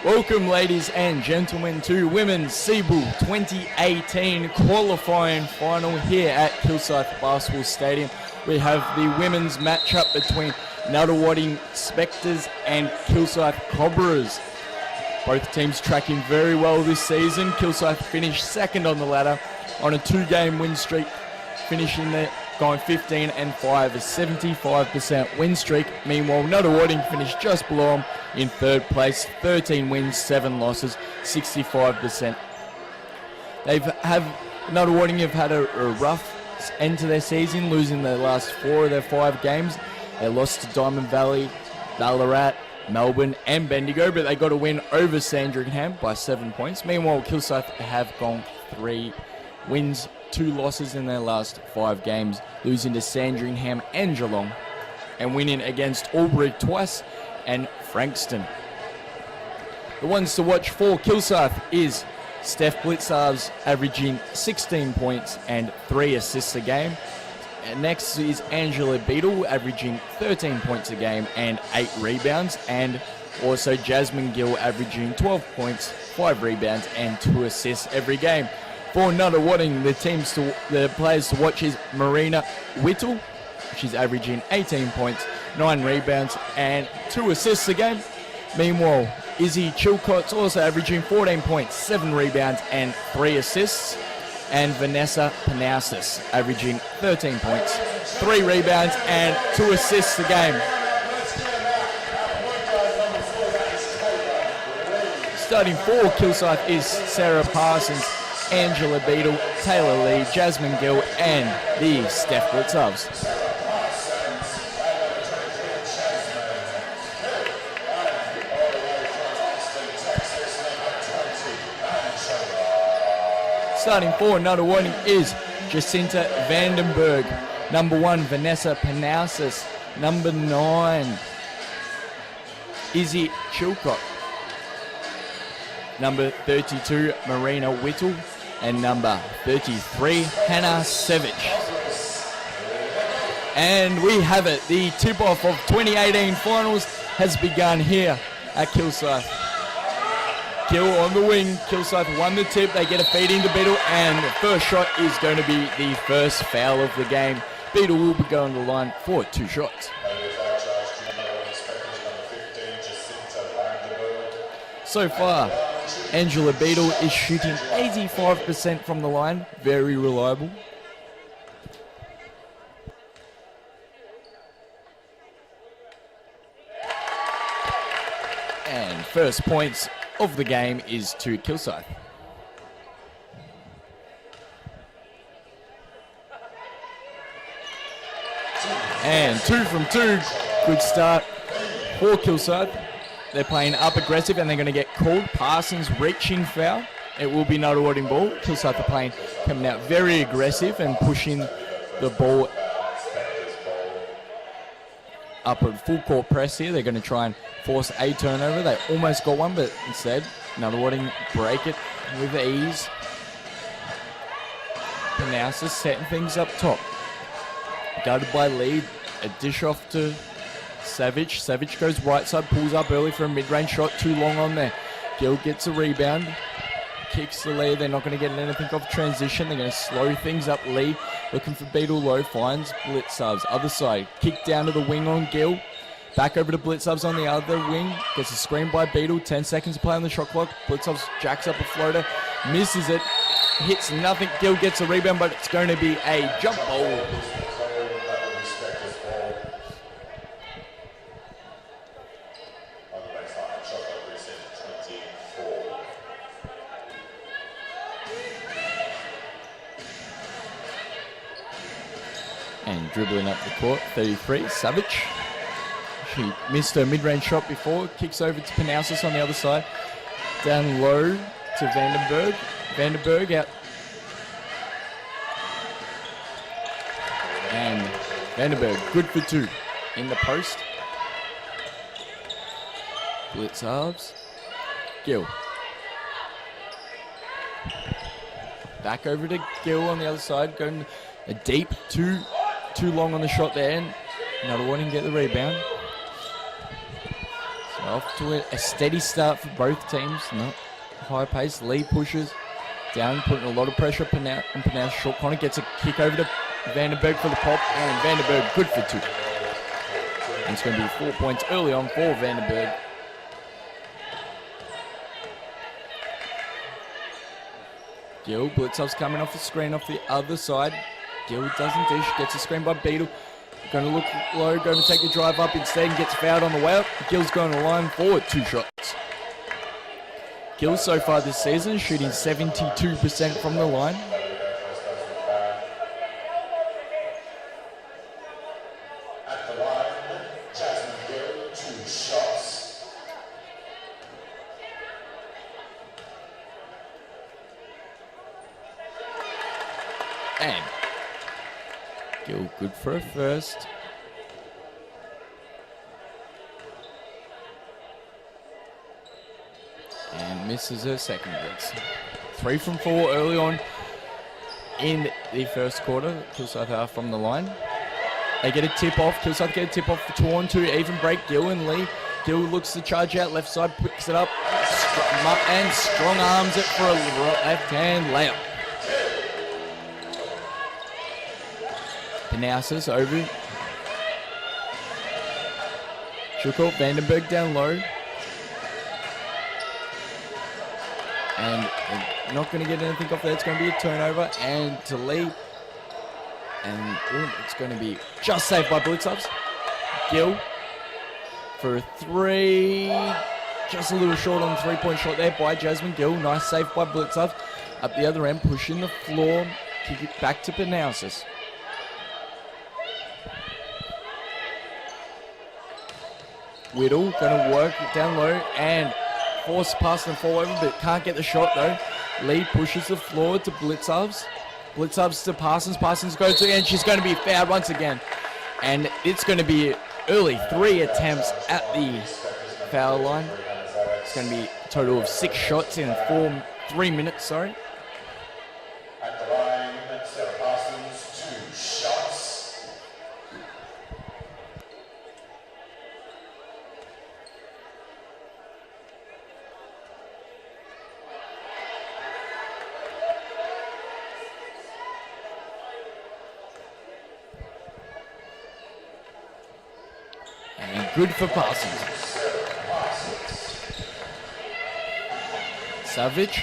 Welcome, ladies and gentlemen, to Women's SEABL 2018 qualifying final here at Kilsyth Basketball Stadium. We have the women's matchup between Nunawading Spectres and Kilsyth Cobras. Both teams tracking very well this season. Kilsyth finished second on the ladder on a 2-game win streak, finishing there going 15-5, a 75% win streak. Meanwhile, Nunawading finished just below them in third place, 13 wins, 7 losses, 65%. Nunawading have had a rough end to their season, losing their last 4 of their 5 games. They lost to Diamond Valley, Ballarat, Melbourne and Bendigo, but they got a win over Sandringham by 7 points. Meanwhile, Kilsyth have gone 3 wins, 2 losses in their last 5 games, losing to Sandringham and Geelong, and winning against Albury twice and Frankston. The ones to watch for Kilsyth is Steph Blitzarves, averaging 16 points and 3 assists a game. And next is Angela Beadle, averaging 13 points a game and 8 rebounds. And also Jasmine Gill, averaging 12 points, 5 rebounds and 2 assists every game. For Nunawading, the players to watch is Marina Whittle. She's averaging 18 points, 9 rebounds and 2 assists a game. Meanwhile, Izzy Chilcott's also averaging 14 points, 7 rebounds and 3 assists. And Vanessa Panausis averaging 13 points, 3 rebounds and 2 assists a game. Starting for Kilsyth is Sarah Parsons, Angela Beadle, Taylor Lee, Jasmine Gill and the Steph Blitzarves. Starting for Nunawading is Jacinta Vandenberg. Number 1, Vanessa Panausis. Number 9, Izzy Chilcott. Number 32, Marina Whittle. And number 33, Hannah Savage. And we have it. The tip-off of 2018 finals has begun here at Kilsyth. Gill on the wing, Kilsyth won the tip, they get a feed into Beadle, and the first shot is going to be the first foul of the game. Beadle will be going to the line for 2 shots. So far, Angela Beadle is shooting 85% from the line, very reliable. And first points of the game is to Kilsyth. And 2 from 2, good start for Kilsyth. They're playing up aggressive and they're going to get called. Parsons reaching foul. it will be Nunawading ball. Kilsyth are playing, coming out very aggressive and pushing the ball up at full court press here. They're going to try and force a turnover. They almost got one, but instead, Nunawading break it with ease. Panousis setting things up top. Guarded by Lee. A dish off to Savage. Savage goes right side, pulls up early for a mid-range shot. Too long on there. Gill gets a rebound. Kicks the lead. They're not going to get anything off transition. They're going to slow things up. Lee looking for Beetle low. Finds Blitz subs. Other side. Kick down to the wing on Gill. Back over to Blitz subs on the other wing. Gets a screen by Beetle. 10 seconds to play on the shot clock. Blitz subs jacks up a floater. Misses it. Hits nothing. Gill gets a rebound, but it's going to be a jump ball. And dribbling up the court, 33, Savage. She missed her mid-range shot before. Kicks over to Panousis on the other side. Down low to Vandenberg. Vandenberg out. And Vandenberg, good for two. In the post. Blitz halves. Gill. Back over to Gill on the other side. Going a deep, too long on the shot there. And Nunawading get the rebound. So off to a steady start for both teams. Not high pace. Lee pushes down, putting a lot of pressure on Panousis. Short corner gets a kick over to Vandenberg for the pop. And Vandenberg good for two. And it's going to be 4 points early on for Vandenberg. Gill, Blitzov's coming off the screen off the other side. Gill doesn't dish, gets a screen by Beetle. Going to look low, going to take the drive up instead and gets fouled on the way up. Gill's going to line forward, 2 shots. Gill so far this season shooting 72% from the line. At the line, Jasmine Gill, 2 shots. And Gill good for a first. And misses her second blitz. 3 from 4 early on in the first quarter. Kilsyth are from the line. They get a tip off. Kilsyth get a tip off for 2-on-2. Even break. Gill and Lee. Gill looks to charge out left side, picks it up, and strong arms it for a left hand layup. Panousis over. Chukot, Vandenberg down low. And not going to get anything off there. It's going to be a turnover. And to Lee. And it's going to be just saved by Blitzovs. Gill for a 3. Just a little short on the 3-point shot there by Jasmine Gill. Nice save by Blitzovs. Up the other end, pushing the floor. Kick it back to Panousis. Whittle going to work it down low and force pass and fall over, but can't get the shot though. Lee pushes the floor to Blitzovs. Blitzovs to Parsons. Parsons goes to, and she's going to be fouled once again. And it's going to be early 3 attempts at the foul line. It's going to be a total of 6 shots in 3 minutes, sorry. At the line, Sarah Parsons, 2 shots. And good for Parsons. Savage.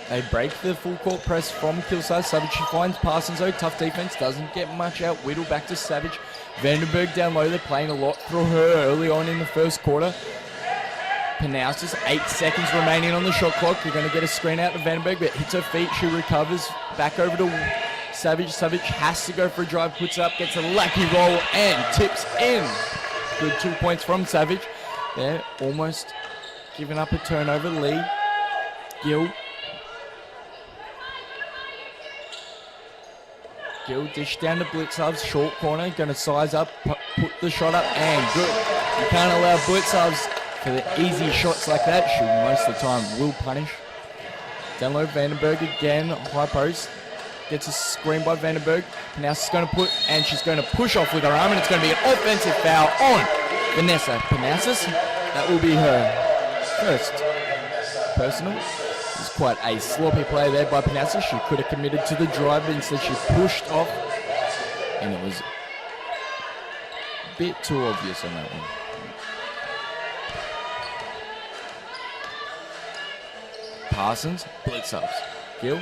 They break the full court press from Kilsyth. Savage finds Parsons though. Tough defense. Doesn't get much out. Whittle back to Savage. Vandenberg down low. They're playing a lot through her early on in the first quarter. Panousis, 8 seconds remaining on the shot clock. They're going to get a screen out to Vandenberg, but hits her feet. She recovers. Back over to Savage. Savage has to go for a drive. Puts it up. Gets a lucky roll and tips in. Good 2 points from Savage. They're almost giving up a turnover. Lee. Gill. Gill dish down to Blitzovs, short corner, going to size up, put the shot up, and good. You can't allow Blitzovs for the easy shots like that. She most of the time will punish. Down low, Vandenberg again, high post. Gets a screen by Vandenberg. Panasas is going to put, and she's going to push off with her arm, and it's going to be an offensive foul on Vanessa Panasas. That will be her first personal. It's quite a sloppy play there by Panasas. She could have committed to the drive, but instead she pushed off, and it was a bit too obvious on that one. Parsons, Blitzovs, Gill.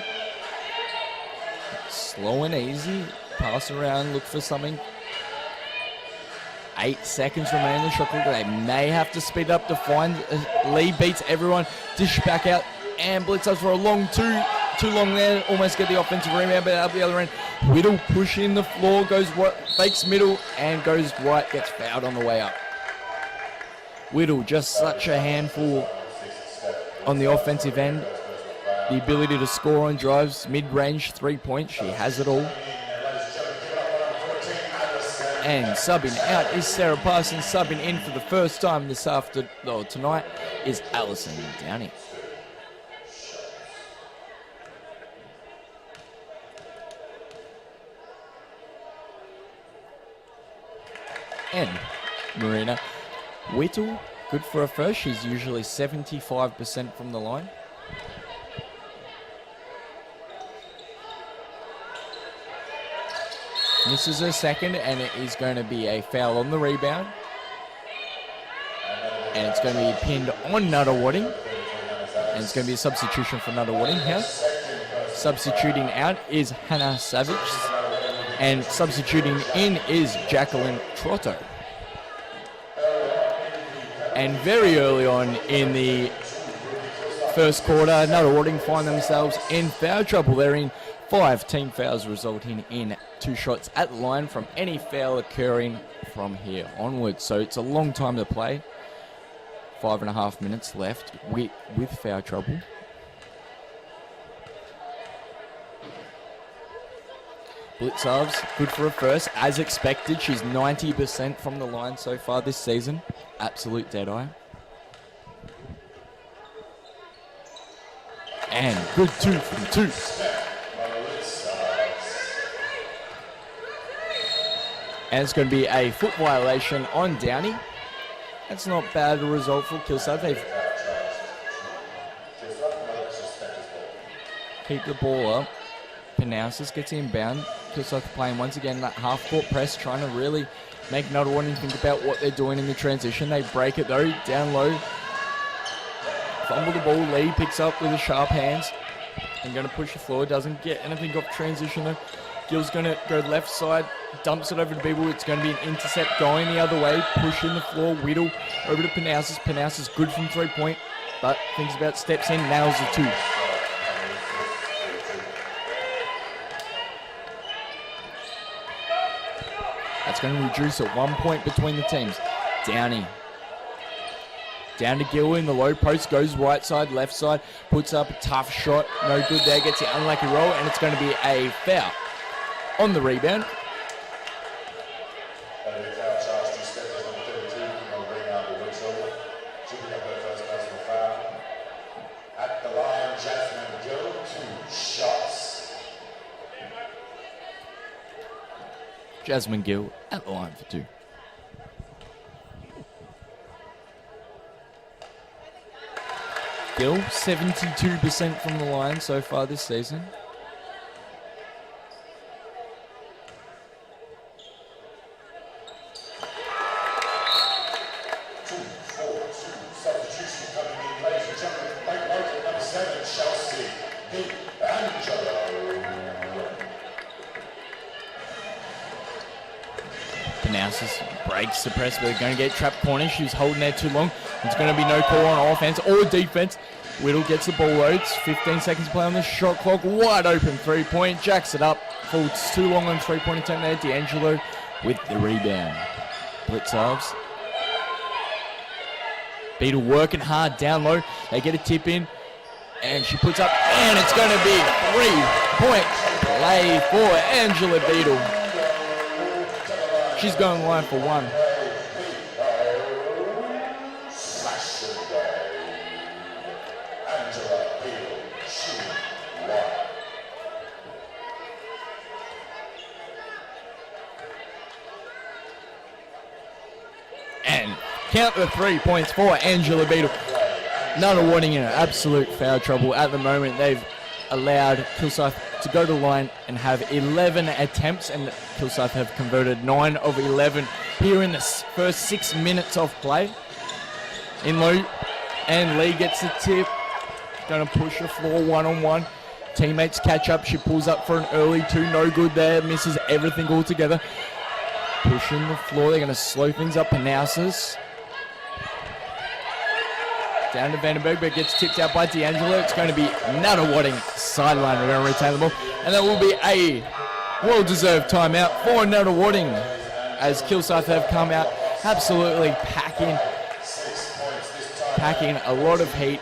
Slow and easy, pass around, look for something. 8 seconds remain in the shot clock. They may have to speed up to find Lee beats everyone. Dish back out, and Blitzovs for a long too long there. Almost get the offensive rebound, but out the other end. Whittle pushing the floor, goes right, fakes middle, and goes right, gets fouled on the way up. Whittle, just such a handful on the offensive end. The ability to score on drives, mid-range, 3 points. She has it all. And subbing out is Sarah Parsons. Subbing in for the first time tonight is Alison Downey. And Marina Whittle, good for a first. She's usually 75% from the line. Misses her second, and it is going to be a foul on the rebound. And it's going to be pinned on Nunawading. And it's going to be a substitution for Nunawading here. Substituting out is Hannah Savage. And substituting in is Jacqueline Trotto. And very early on in the first quarter, Nunawading find themselves in foul trouble. They're in 5 team fouls, resulting in 2 shots at the line from any foul occurring from here onwards. So it's a long time to play. 5.5 minutes left with foul trouble. Blitzovs, good for a first. As expected, she's 90% from the line so far this season. Absolute dead eye. And good 2 from 2. And it's going to be a foot violation on Downey. That's not bad a result for Kilsyth. They've keep the ball up. Panasas gets inbound. Kilsyth playing once again that half-court press, trying to really make Nunawading think about what they're doing in the transition. They break it though, down low. Fumble the ball. Lee picks up with his sharp hands and going to push the floor. Doesn't get anything off transition though. Gill's going to go left side, dumps it over to Beeble. It's going to be an intercept going the other way, pushing the floor. Whittle over to Panasas. Panasas good from 3-point, but thinks about steps in, nails the 2. That's going to reduce at 1 point between the teams. Downey. Down to Gill in the low post, goes right side, left side, puts up a tough shot. No good there, gets the unlucky roll, and it's going to be a foul on the rebound. At the line, Jasmine Gill, 2 shots. Jasmine Gill at the line for 2. Gill, 72% from the line so far this season. Panasas breaks the press, but they're going to get trapped corner. She was holding there too long. It's going to be no call on offense or defense. Whittle gets the ball loads. 15 seconds to play on the shot clock. Wide open 3-point. Jacks it up. Falls too long on 3-point attempt there. D'Angelo with the rebound. Blitzovs. Beetle working hard down low. They get a tip in. And she puts up. And it's going to be 3-point play for Angela Beadle. She's going line for one. And count the 3 points for Angela Beadle. Nunawading in absolute foul trouble at the moment. They've allowed Kilsyth to go to the line and have 11 attempts, and Kilsyth have converted 9 of 11 here in the first 6 minutes of play. In low, and Lee gets the tip. Going to push the floor one-on-one. Teammates catch up. She pulls up for an early 2. No good there. Misses everything altogether. Pushing the floor. They're going to slow things up. Panousis. Down to Vandenberg, but gets tipped out by D'Angelo. It's going to be Nunawading sideline. We're going to retain the ball. And that will be a well-deserved timeout for Nunawading as Kilsyth have come out absolutely packing a lot of heat.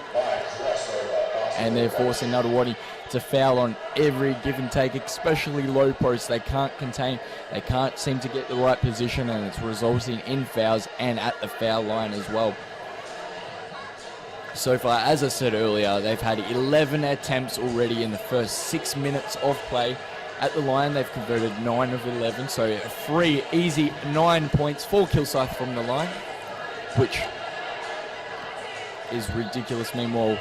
And they're forcing Nunawading to foul on every give and take, especially low post. They can't contain, they can't seem to get the right position, and it's resulting in fouls and at the foul line as well. So far, as I said earlier, they've had 11 attempts already in the first 6 minutes of play. At the line, they've converted 9 of 11, so a free, easy 9 points for Kilsyth from the line, which is ridiculous. Meanwhile,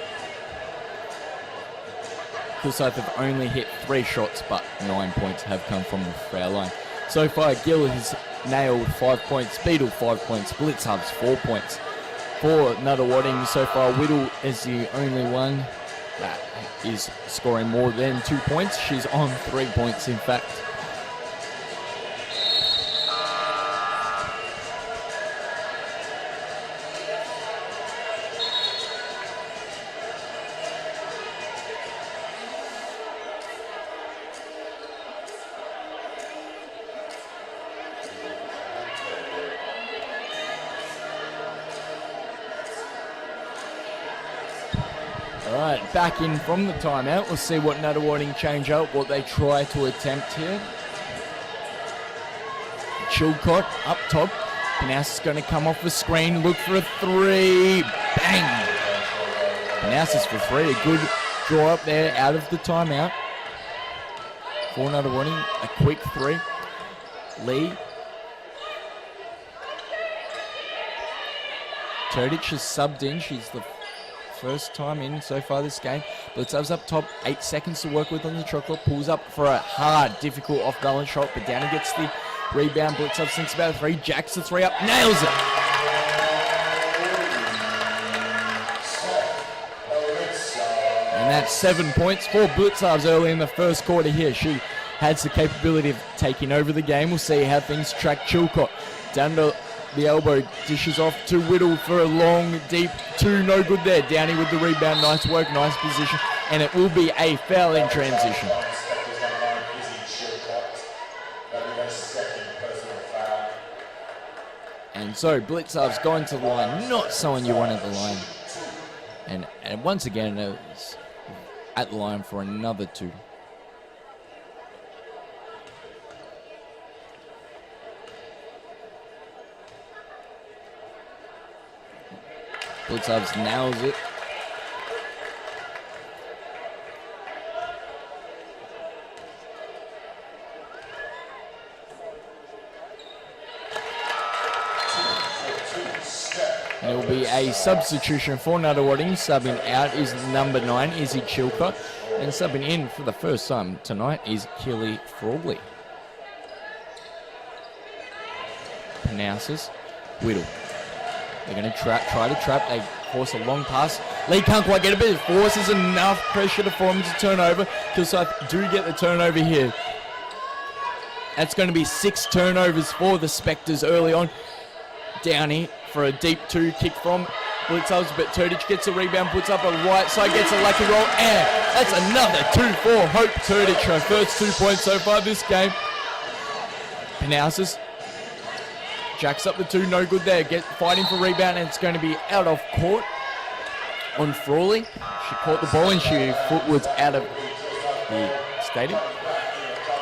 Kilsyth have only hit 3 shots, but 9 points have come from the foul line. So far, Gill has nailed 5 points, Beadle 5 points, Blitzhubs 4 points. For Nunawading so far, Whittle is the only one that is scoring more than 2 points. She's on 3 points, in fact. Alright, back in from the timeout. We'll see what Nunawading change up, what they try to attempt here. Chilcott up top. Panousis is going to come off the screen, look for a 3. Bang! Panousis for 3. A good draw up there out of the timeout. For Nunawading, a quick 3. Lee. Turdich is subbed in. She's the first time in so far this game. Blitzov's up top, 8 seconds to work with on the chocolate. Pulls up for a hard, difficult off-balance shot, but Downey gets the rebound. Blitzov thinks about a 3, jacks the 3 up, nails it! And that's 7 points for Blitzovs early in the first quarter here. She has the capability of taking over the game. We'll see how things track. Chilcott down to the elbow, dishes off to Whittle for a long, deep 2, no good there. Downey with the rebound, nice work, nice position, and it will be a foul in transition. And so Blitzov's going to the line, not someone you want at the line. And once again, it's at the line for another 2. Blitzovs nails it. There will be a substitution for Nunawading. Subbing out is number 9, Izzy Chilcott. And subbing in for the first time tonight is Keely Frawley. Panousis, Whittle. They're going to try to trap. They force a long pass. Lee can't quite get it, but it forces enough pressure to form to turn over. Kilsyth do get the turnover here. That's going to be 6 turnovers for the Spectres early on. Downey for a deep 2 kick from Blitzovs, but Turdich gets a rebound, puts up a right side, gets a lucky roll, and that's another 2 for Hope Turdich. Her first 2 points so far this game. Panousis jacks up the 2, no good there. Fighting for rebound, and it's going to be out of court on Frawley. She caught the ball and she foot was out of the stadium.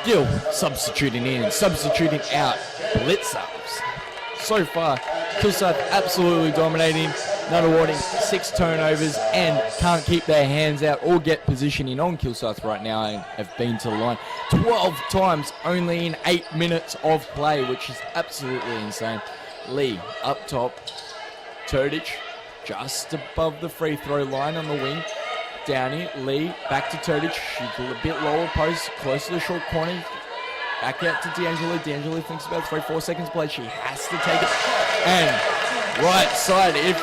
Gill substituting in, substituting out. Blitz-ups. So far, Kilsyth absolutely dominating. Nunawading 6 turnovers and can't keep their hands out or get positioning on Kilsyth right now and have been to the line 12 times only in 8 minutes of play, which is absolutely insane. Lee up top. Turdich just above the free throw line on the wing. Downey, Lee, back to Turdich. She's a bit lower post, close to the short corner. Back out to D'Angelo. D'Angelo thinks about 3-4 seconds play. She has to take it. And right side, if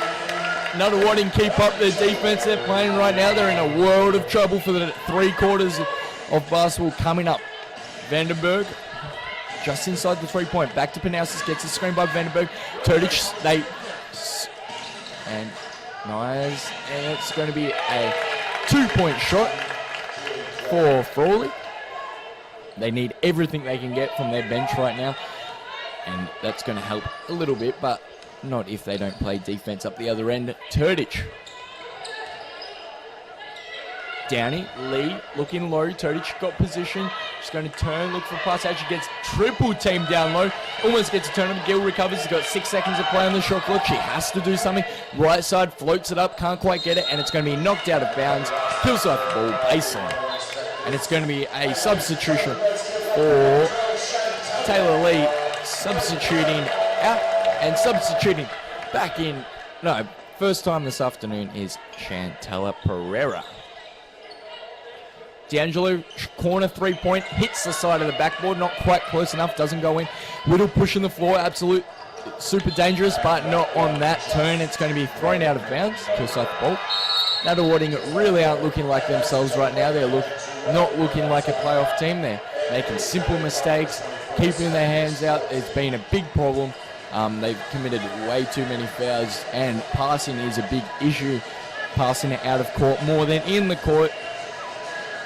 Nunawading keep up their defense they're playing right now, they're in a world of trouble for the 3 quarters of basketball coming up. Vandenberg just inside the 3-point. Back to Panousis, gets a screen by Vandenberg. Turdich, and nice, and it's going to be a 2-point shot for Frawley. They need everything they can get from their bench right now, and that's going to help a little bit, but not if they don't play defense up the other end. Turdich. Downey, Lee, looking low. Turdich got position. She's going to turn, look for a pass out. She gets triple team down low. Almost gets a turnover. Gill recovers. She's got 6 seconds of play on the shot clock. She has to do something. Right side, floats it up. Can't quite get it, and it's going to be knocked out of bounds. Kilsyth ball, baseline. And it's going to be a substitution for Taylor Lee. Substituting out and substituting back in. No, first time this afternoon is Chantella Pereira. D'Angelo, corner 3-point, hits the side of the backboard, not quite close enough, doesn't go in. Whittle pushing the floor, absolute super dangerous, but not on that turn. It's going to be thrown out of bounds. Kilsyth ball. Nunawading really aren't looking like themselves right now. They're not looking like a playoff team. They're making simple mistakes, keeping their hands out. It's been a big problem. They've committed way too many fouls, and passing is a big issue. Passing it out of court more than in the court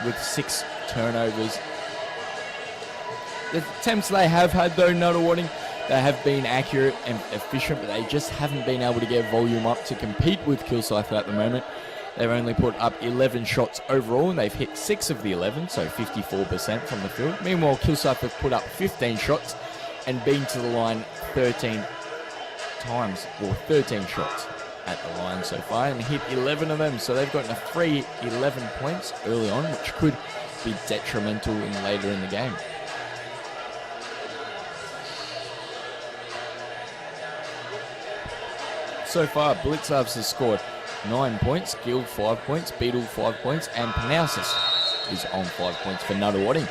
with 6 turnovers. The attempts they have had, though, Nunawading, they have been accurate and efficient, but they just haven't been able to get volume up to compete with Kilsyth at the moment. They've only put up 11 shots overall, and they've hit 6 of the 11, so 54% from the field. Meanwhile, Kilsyth have put up 15 shots and been to the line 13 times, or 13 shots at the line so far, and hit 11 of them. So they've gotten a free 11 points early on, which could be detrimental later in the game. So far, Blitzarves has scored 9 points, Gill 5 points, Beadle 5 points, and Panousis is on 5 points for Nunawading.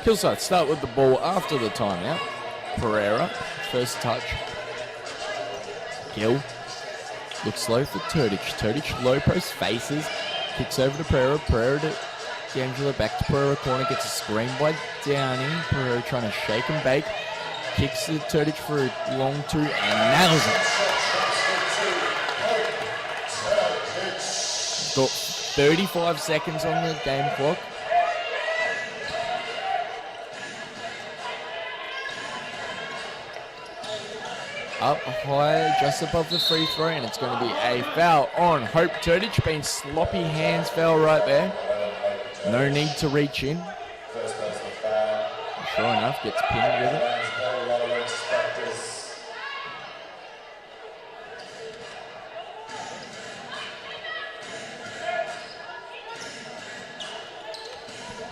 Kilsyth start with the ball after the timeout. Pereira, first touch. Gill looks low for Turdich. Turdich low post, faces, kicks over to Pereira. Pereira to D'Angelo, back to Pereira corner, gets a screen by Downey. Pereira trying to shake and bake. Kicks to Turdich for a long 2 and nails it. Got 35 seconds on the game clock. Up high, just above the free throw, and it's going to be a foul on Hope Turdich. Been sloppy hands foul right there. No need to reach in. Sure enough, gets pinned with it.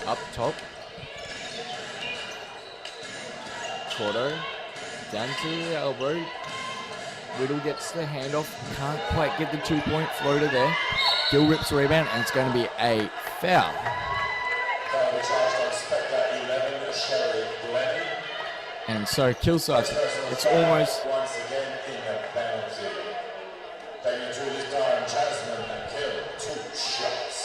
Up top. Cordo. Down to the elbow. Whittle gets the handoff. Can't quite get the 2-point floater there. Gill rips the rebound, and it's going to be a foul. And so Kilsyth, it's almost... Once again in the penalty. Taking through this time, Jasmine and Gill, 2 shots.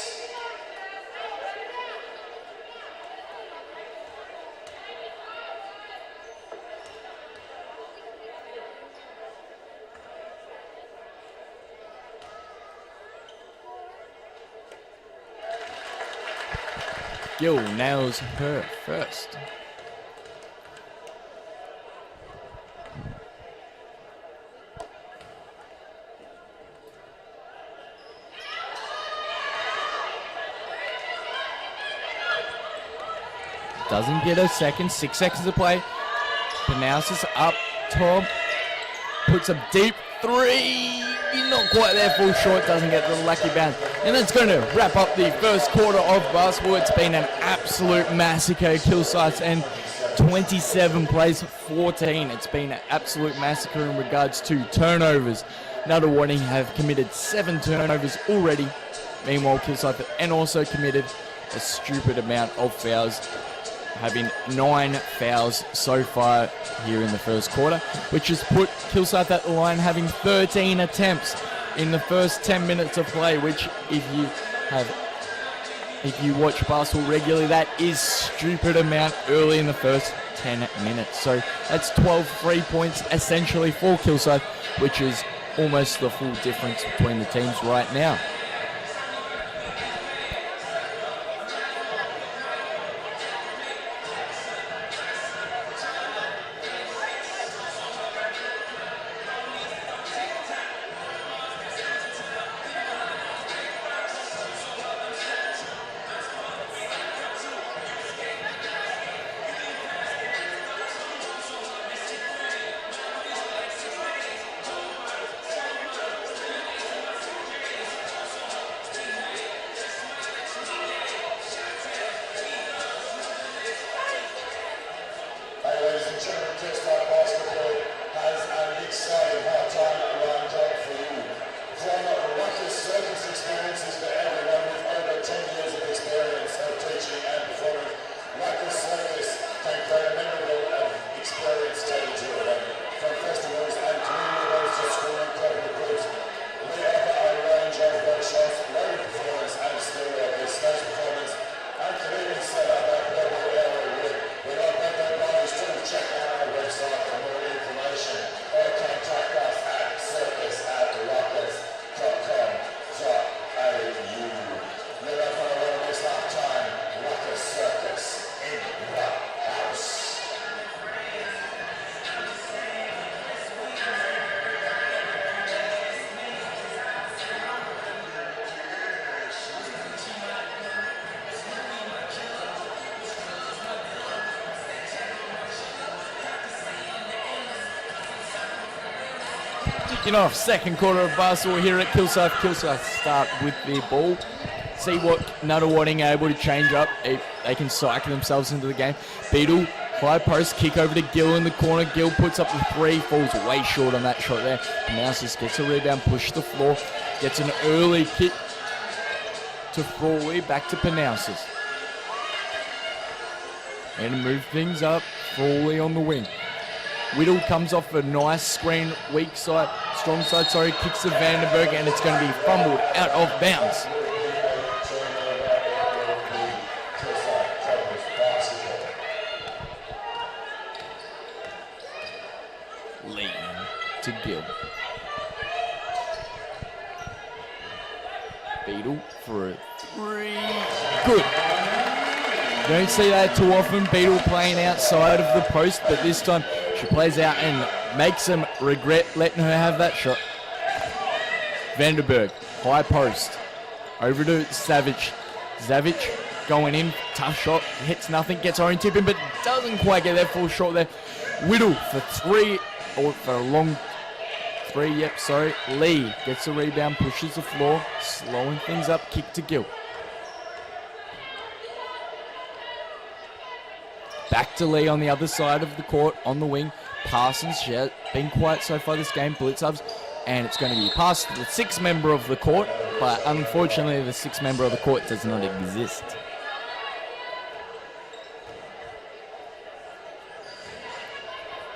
Gill nails her first. Doesn't get a second. 6 seconds to play. Panousis up top. Puts a deep three. Not quite there, full short. Doesn't get the lucky bounce. And that's going to wrap up the first quarter of basketball. It's been an absolute massacre. Kilsyth's and 27 plays 14. It's been an absolute massacre in regards to turnovers. Nunawading have committed 7 turnovers already. Meanwhile, Kilsyth and also committed a stupid amount of fouls, having 9 fouls so far here in the first quarter, which has put Kilsyth at the line having 13 attempts in the first 10 minutes of play, which if you watch basketball regularly, that is stupid amount early in the first 10 minutes. So that's 12 3 points essentially for Kilsyth, which is almost the full difference between the teams right now. Kicking off second quarter of basketball here at Kilsyth. Kilsyth start with the ball. See what Nunawading are able to change up. If they can cycle themselves into the game. Beetle, high post, kick over to Gill in the corner. Gill puts up the three, falls way short on that shot there. Panousis gets a rebound, push the floor, gets an early kick to Frawley, back to Panousis. And move things up, Frawley on the wing. Whittle comes off a nice screen, strong side, kicks to Vandenberg, and it's going to be fumbled out of bounds. Lee to Gill. Beetle for a three. Good. Don't see that too often. Beetle playing outside of the post, but this time she plays out and makes them regret letting her have that shot. Vandenberg, high post. Over to Savage. Savage going in, tough shot, hits nothing, gets own tipping, but doesn't quite get there, full short there. Whittle for three, or for a long three, Lee gets the rebound, pushes the floor, slowing things up, kick to Gill. Back to Lee on the other side of the court, on the wing. Parsons, she has been quiet so far this game, blitz ups, and it's going to be past the sixth member of the court, but unfortunately the sixth member of the court does not exist.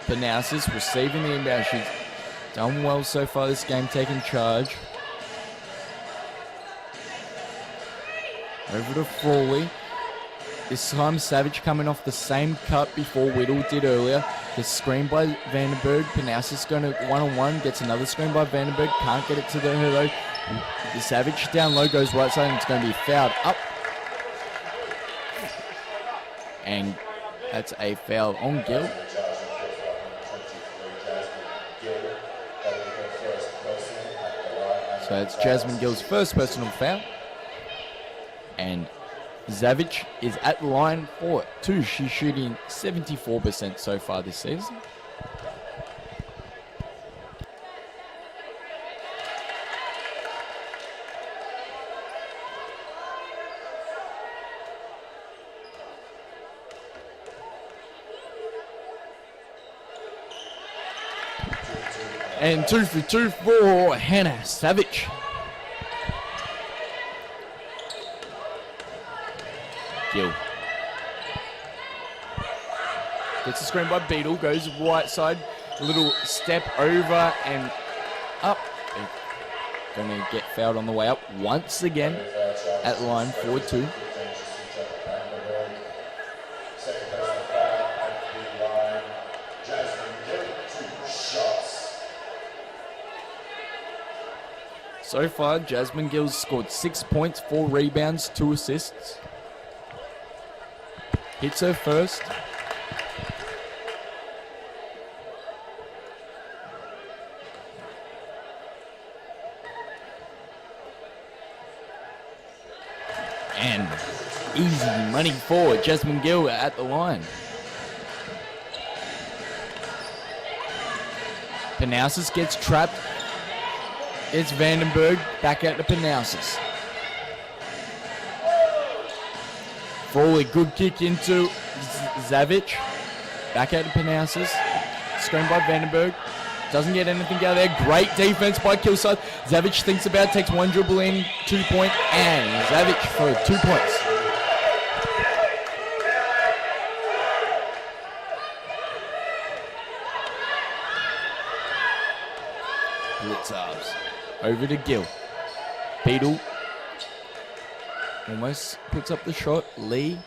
Panousis receiving the inbound. She's done well so far this game, taking charge. Over to Frawley. This time Savage coming off the same cut before Whittle did earlier. The screen by Vandenberg. Panousis going to one-on-one. Gets another screen by Vandenberg. Can't get it to her though. The Savage down low goes right side and it's going to be fouled up. And that's a foul on Gill. So it's Jasmine Gill's first personal foul. And Zavic is at the line for 2. She's shooting 74% so far this season. And 2 for 2 for Hannah Savic. Gill. Gets the screen by Beetle, goes right side, little step over and up. Going to get fouled on the way up once again at line 4-2. So far, Jasmine Gill's scored 6 points, 4 rebounds, 2 assists. Hits her first. And easy money for Jasmine Gill at the line. Panousis gets trapped. It's Vandenberg back out to Panousis. Foley, good kick into Zavic. Back out to Panousis. Screen by Vandenberg. Doesn't get anything out of there. Great defense by Kilside. Zavic thinks about it, takes one dribble in, 2 point, and Zavic for 2 points. Blitzarves. Over to Gill. Beetle almost puts up the shot. Lee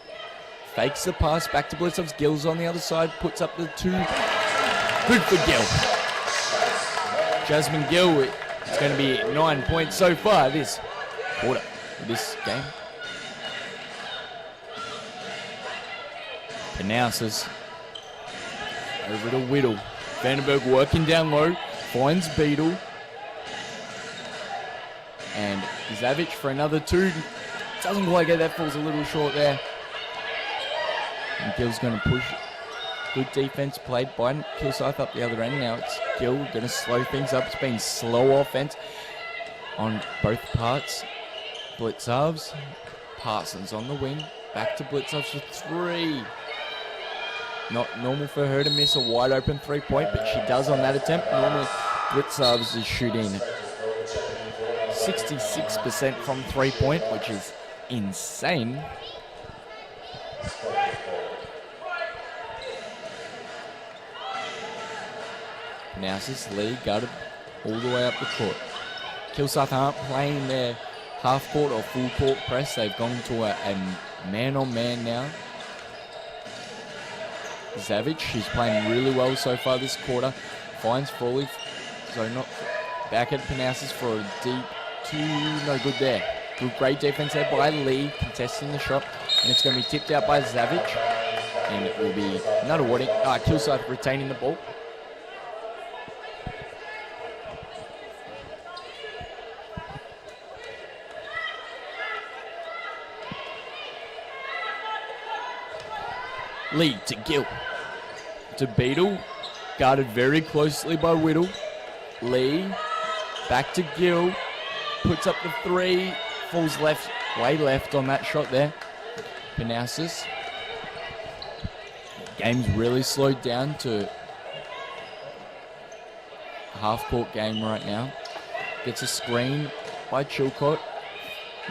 fakes the pass back to Blitzarves. Gill's on the other side, puts up the 2. Good for Gill. Jasmine Gill, it's going to be 9 points so far this quarter, this game. Panousis over to Whittle. Vandenberg working down low, finds Beetle. And Zavic for another 2. Doesn't quite get that, falls a little short there. And Gill's going to push. Good defense played by Kilsyth up the other end. Now it's Gill going to slow things up. It's been slow offense on both parts. Blitzarves. Parsons on the wing. Back to Blitzarves for 3. Not normal for her to miss a wide open 3-point, but she does on that attempt. Normally Blitzarves is shooting 66% from 3-point, which is insane. Panousis, Lee guarded all the way up the court. Kilsyth aren't playing their half court or full court press. They've gone to a man-on-man now. Zavic, who's playing really well so far this quarter, finds Frawley. So not back at Panousis for a deep 2, no good there. Good, great defense there by Lee, contesting the shot, and it's going to be tipped out by Zavic, and it will be Nunawading. Kilsyth retaining the ball. Lee to Gill. To Beetle. Guarded very closely by Whittle. Lee. Back to Gill. Puts up the 3. Falls left, way left on that shot there. Panousis. Game's really slowed down to a half-court game right now. Gets a screen by Chilcott.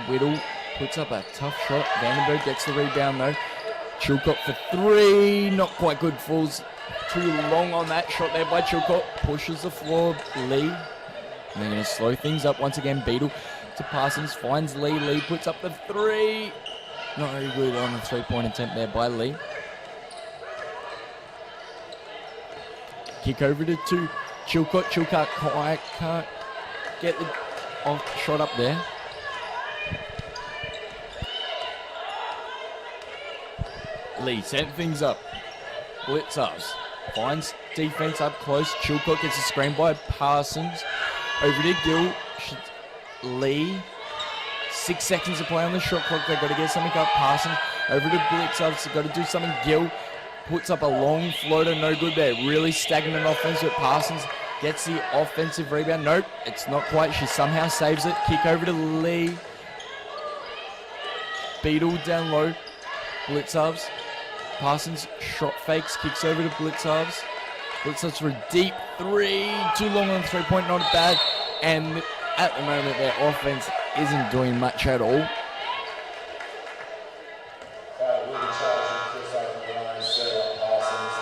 Whittle puts up a tough shot. Vandenberg gets the rebound though. Chilcott for 3, not quite good. Falls too long on that shot there by Chilcott. Pushes the floor, Lee. And they're going to slow things up once again. Beetle to Parsons, finds Lee. Lee puts up the 3. Not very good on the 3-point attempt there by Lee. Kick over to 2. Chilcott. Chilcott can't get the shot up there. Lee setting things up. Blitzers. Finds defense up close. Chilcott gets a screen by Parsons. Over to Gill. Lee. 6 seconds to play on the shot clock. They've got to get something up. Parsons. Over to Blitzers. They've got to do something. Gill puts up a long floater. No good there. Really stagnant offense with Parsons. Gets the offensive rebound. Nope, it's not quite. She somehow saves it. Kick over to Lee. Beetle down low. Blitzers. Parsons shot fakes. Kicks over to Blitzers. Blitzers for a deep three. Too long on the 3-point. Not bad. And at the moment, their offense isn't doing much at all.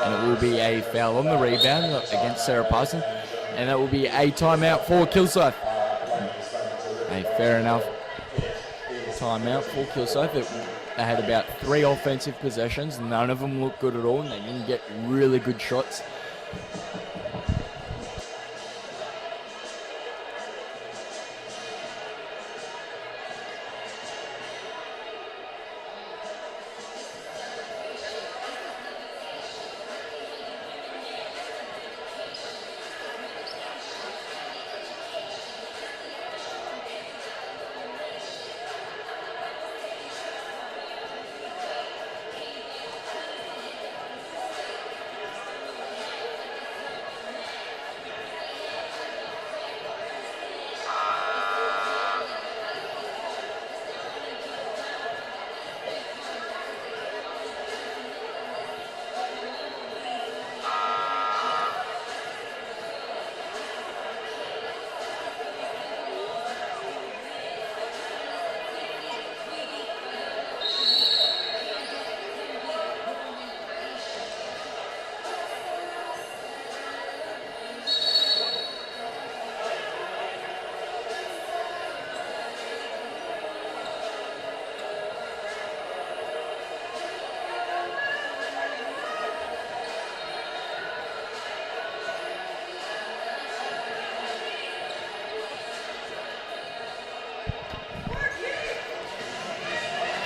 And it will be a foul on the rebound against Sarah Parsons. And that will be a timeout for Kilsyth. A fair enough timeout for Kilsyth. They had about 3 offensive possessions. None of them looked good at all, and they didn't get really good shots.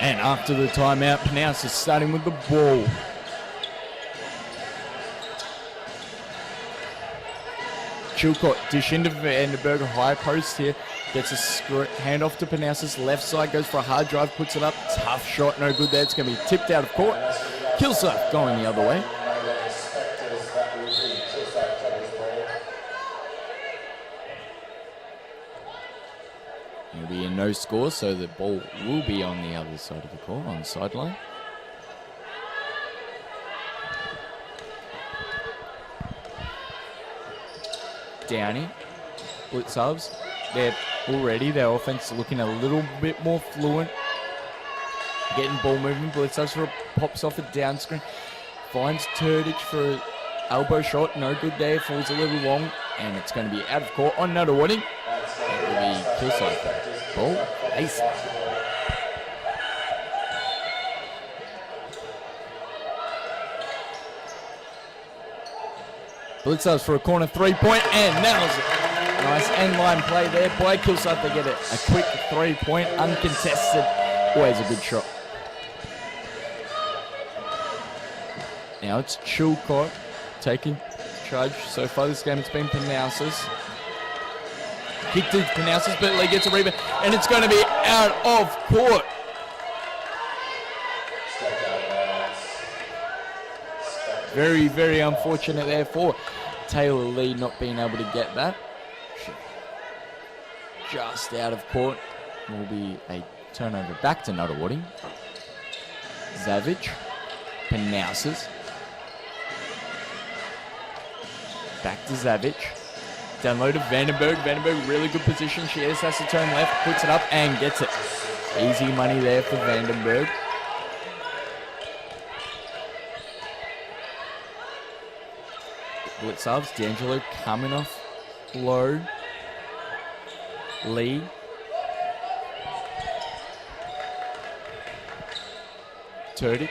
And after the timeout, Panaus is starting with the ball. Chilcott dish into Vandenberg, high post here. Gets a handoff to Panaus. Left side, goes for a hard drive, puts it up. Tough shot, no good there. It's going to be tipped out of court. Kilsyth going the other way. It'll be a no score, so the ball will be on the other side of the court, on the sideline. Downey, blitz subs. They're already, their offense looking a little bit more fluent. Getting ball movement, blitz subs for a pops off a down screen. Finds Turdich for an elbow shot, no good there, falls a little long, and it's going to be out of court on Nunawading. It will be Kilsyth. Ball, ace. Blitzers for a corner 3-point, and that was a nice end line play there by Kilsyth. They get it. A quick 3-point, uncontested. Always a good shot. Now it's Chilcott taking charge. So far this game it's been Panaus's. Kick to Panaus's, but Lee gets a rebound, and it's going to be out of court. Very, very unfortunate there for Taylor Lee not being able to get that. Just out of court. Will be a turnover back to Nunawading. Zavich, Panaus's. Back to Zavich. Down low to Vandenberg. Vandenberg, really good position. She just has to turn left, puts it up, and gets it. Easy money there for Vandenberg. Blitz subs. D'Angelo coming off low. Lee. Turdich.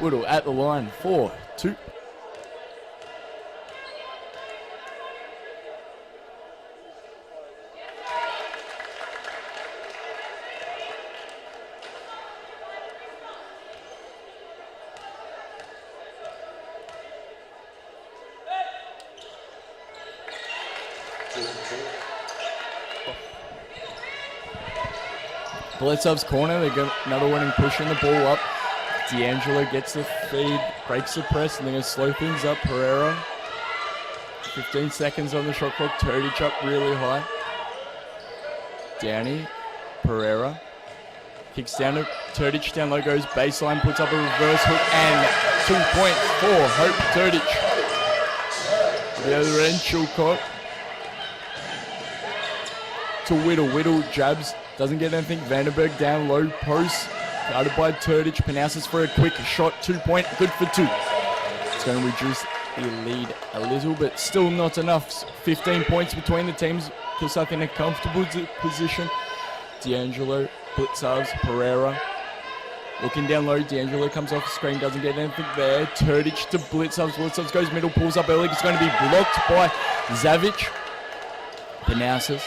Whittle at the line, 4-2. Bledsoe's corner, they got Nunawading pushing the ball up. D'Angelo gets the feed, breaks the press, and they're going to slow things up. Pereira, 15 seconds on the shot clock. Turdich up really high. Downey, Pereira, kicks down to Turdich, down low goes baseline, puts up a reverse hook, and 2 point for Hope Turdich. The other end, Chilcott to Whittle. Whittle jabs, doesn't get anything. Vandenberg down low post, guarded by Turdich. Panousis for a quick shot, 2 point, good for 2. It's going to reduce the lead a little, but still not enough. 15 points between the teams. Kilsyth in a comfortable position. D'Angelo, Blitzarves, Pereira. Looking down low, D'Angelo comes off the screen, doesn't get anything there. Turdich to Blitzarves. Blitzarves goes middle, pulls up early. It's going to be blocked by Zavic. Panousis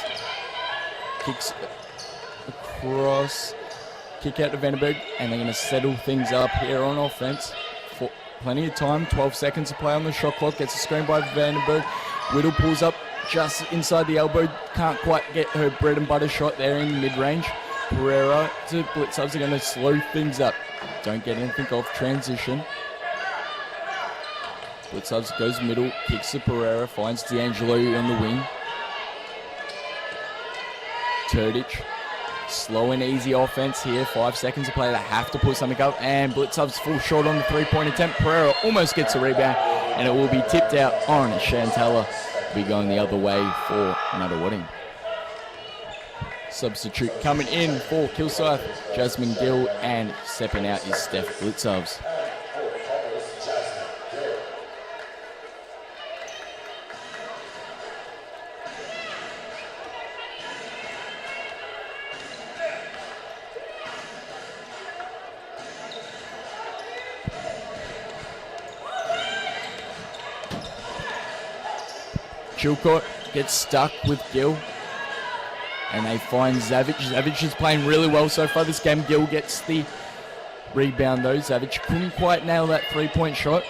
kicks across, kick out to Vandenberg, and they're going to settle things up here on offense. For plenty of time, 12 seconds to play on the shot clock. Gets a screen by Vandenberg. Whittle pulls up just inside the elbow. Can't quite get her bread and butter shot there in mid-range. Pereira to Blitzarves are going to slow things up. Don't get anything off transition. Blitzarves goes middle, kicks to Pereira, finds D'Angelo on the wing. Turdich, slow and easy offense here. 5 seconds to play. They have to put something up. And Blitzarves full shot on the three-point attempt. Pereira almost gets a rebound, and it will be tipped out on Chantella. Be going the other way for Nunawading. Substitute coming in for Kilsyth, Jasmine Gill, and stepping out is Steph Blitzarves. Chilcott gets stuck with Gill, and they find Zavic. Zavic is playing really well so far this game. Gill gets the rebound though. Zavic couldn't quite nail that three-point shot.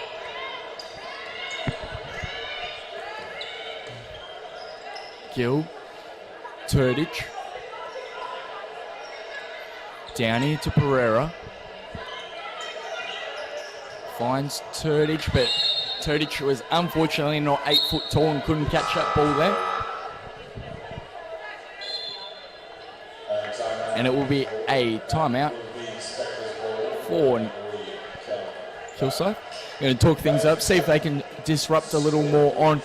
Gill, Turdich, Downey to Pereira. Finds Turdich, but Turdich was unfortunately not 8 foot tall and couldn't catch that ball there. And it will be a timeout for Kilsyth. Going to talk things up, see if they can disrupt a little more on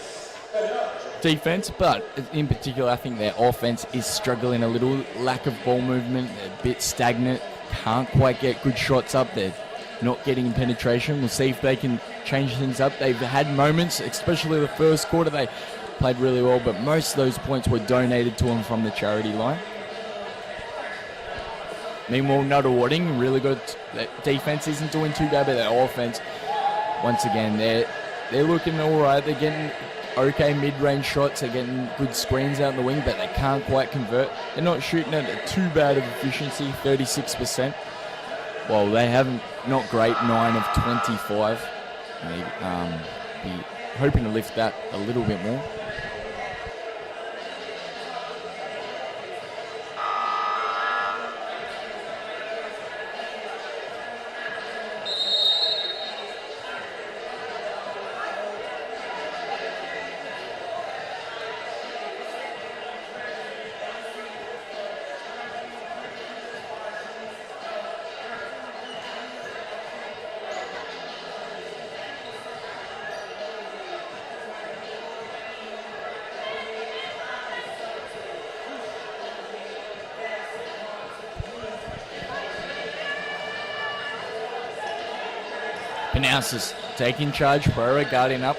defense, but in particular I think their offense is struggling a little. Lack of ball movement, they're a bit stagnant, can't quite get good shots up there. Not getting penetration. We'll see if they can change things up. They've had moments, especially the first quarter, they played really well, but most of those points were donated to them from the charity line. Meanwhile, Nunawading, really good. Their defense isn't doing too bad, but their offense, once again, they're looking all right. They're getting okay mid-range shots. They're getting good screens out in the wing, but they can't quite convert. They're not shooting at too bad of efficiency, 36%. Well, they haven't, not great, 9 of 25. They be hoping to lift that a little bit more. Panousis taking charge, Pereira guarding up.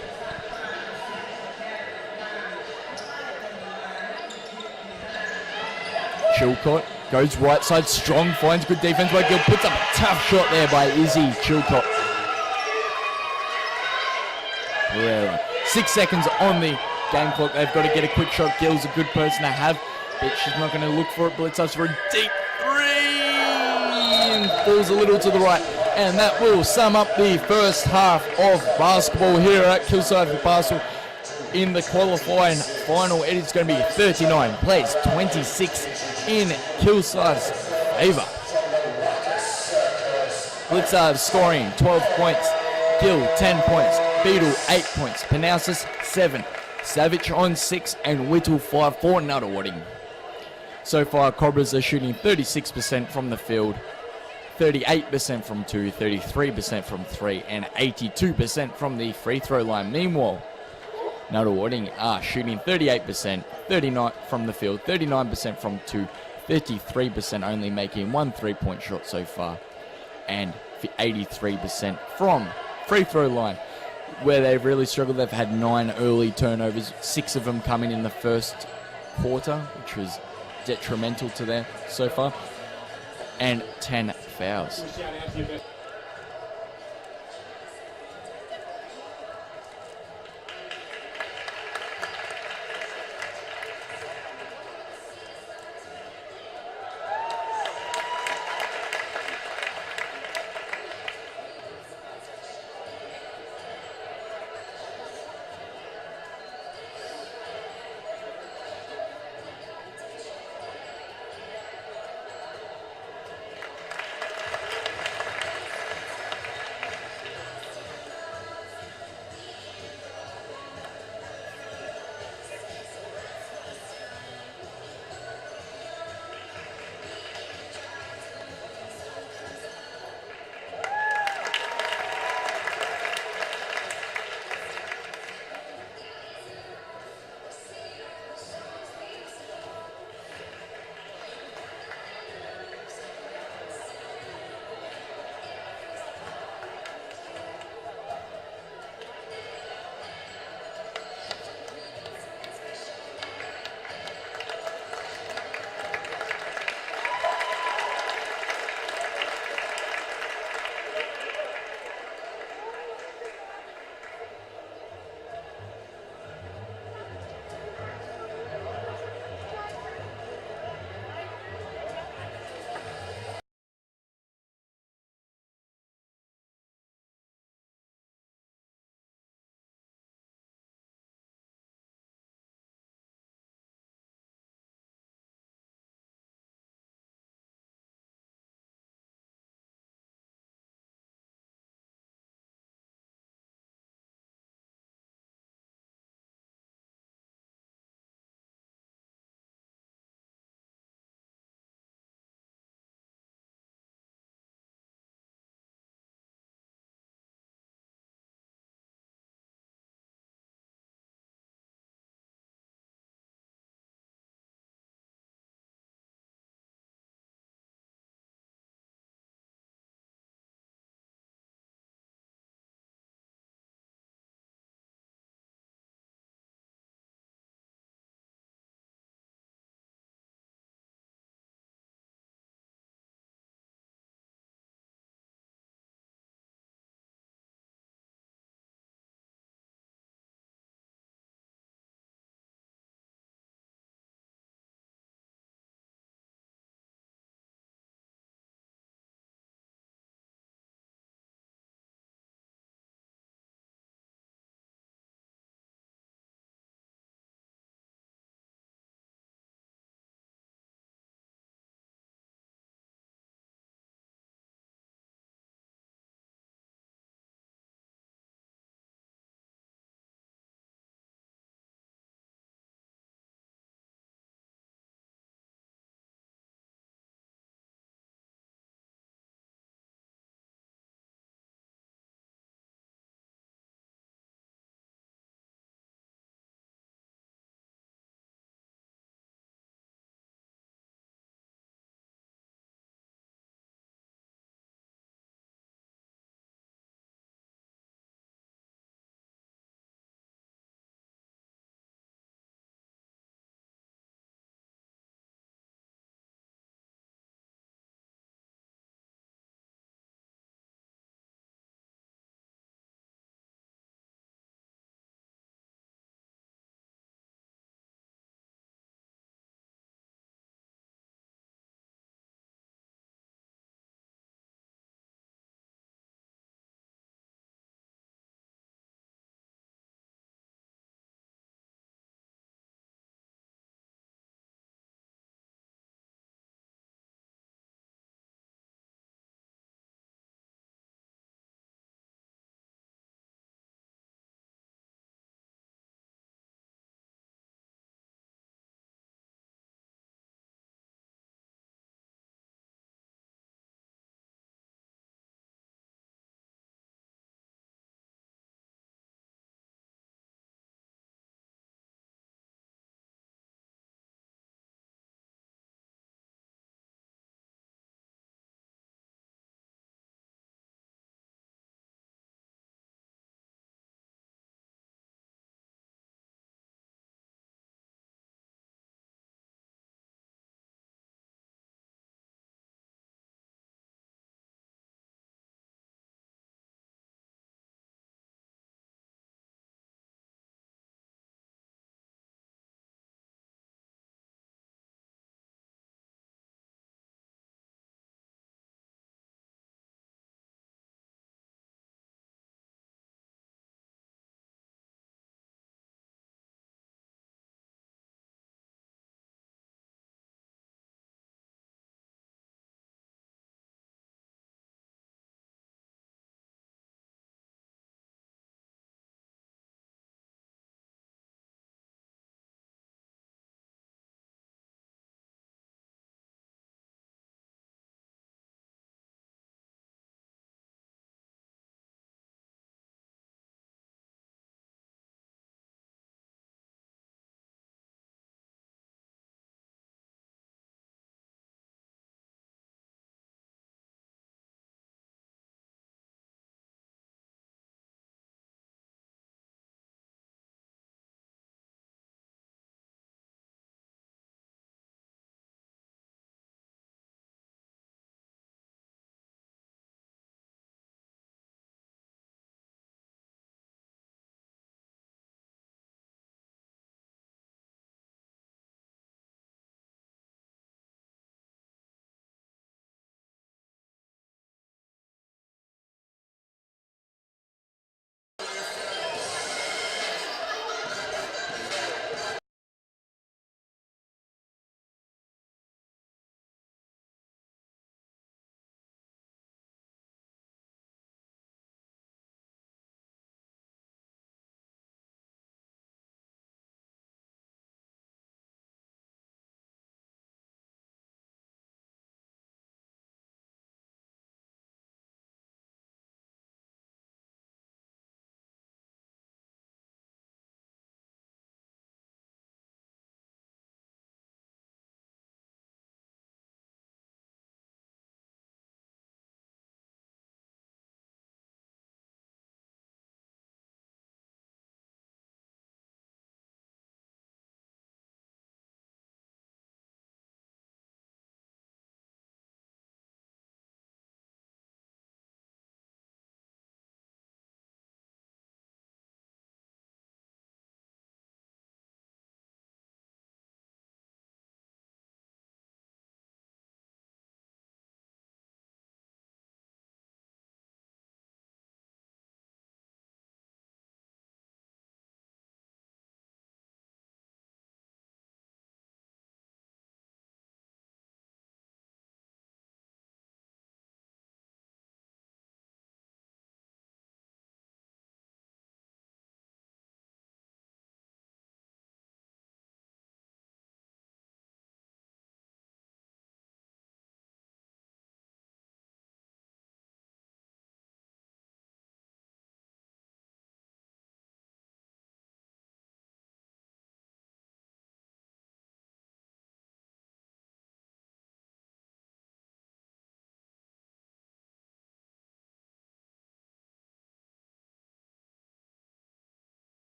Chilcott goes right side, strong, finds good defense by Gill, puts up a tough shot there by Izzy Chilcott. Pereira. 6 seconds on the game clock. They've got to get a quick shot. Gill's a good person to have, but she's not going to look for it. Blitzers for a deep three, and falls a little to the right. And that will sum up the first half of basketball here at Kilsyth for Basel. In the qualifying final, it is going to be 39 plays 26 in Kilsyth's favour. Blitzers scoring 12 points, Gill 10 points, Beetle 8 points, Panousis 7, Savage on 6, and Whittle 5 for Nunawading. So far, Cobras are shooting 36% from the field, 38% from 2, 33% from 3, and 82% from the free throw line. Meanwhile, Nunawading are shooting 38%, 39% from the field, 39% from 2, 33% only making 1 3-point shot so far, and 83% from free throw line. Where they've really struggled, they've had 9 early turnovers, 6 of them coming in the first quarter, which was detrimental to them so far, and 10 fouls.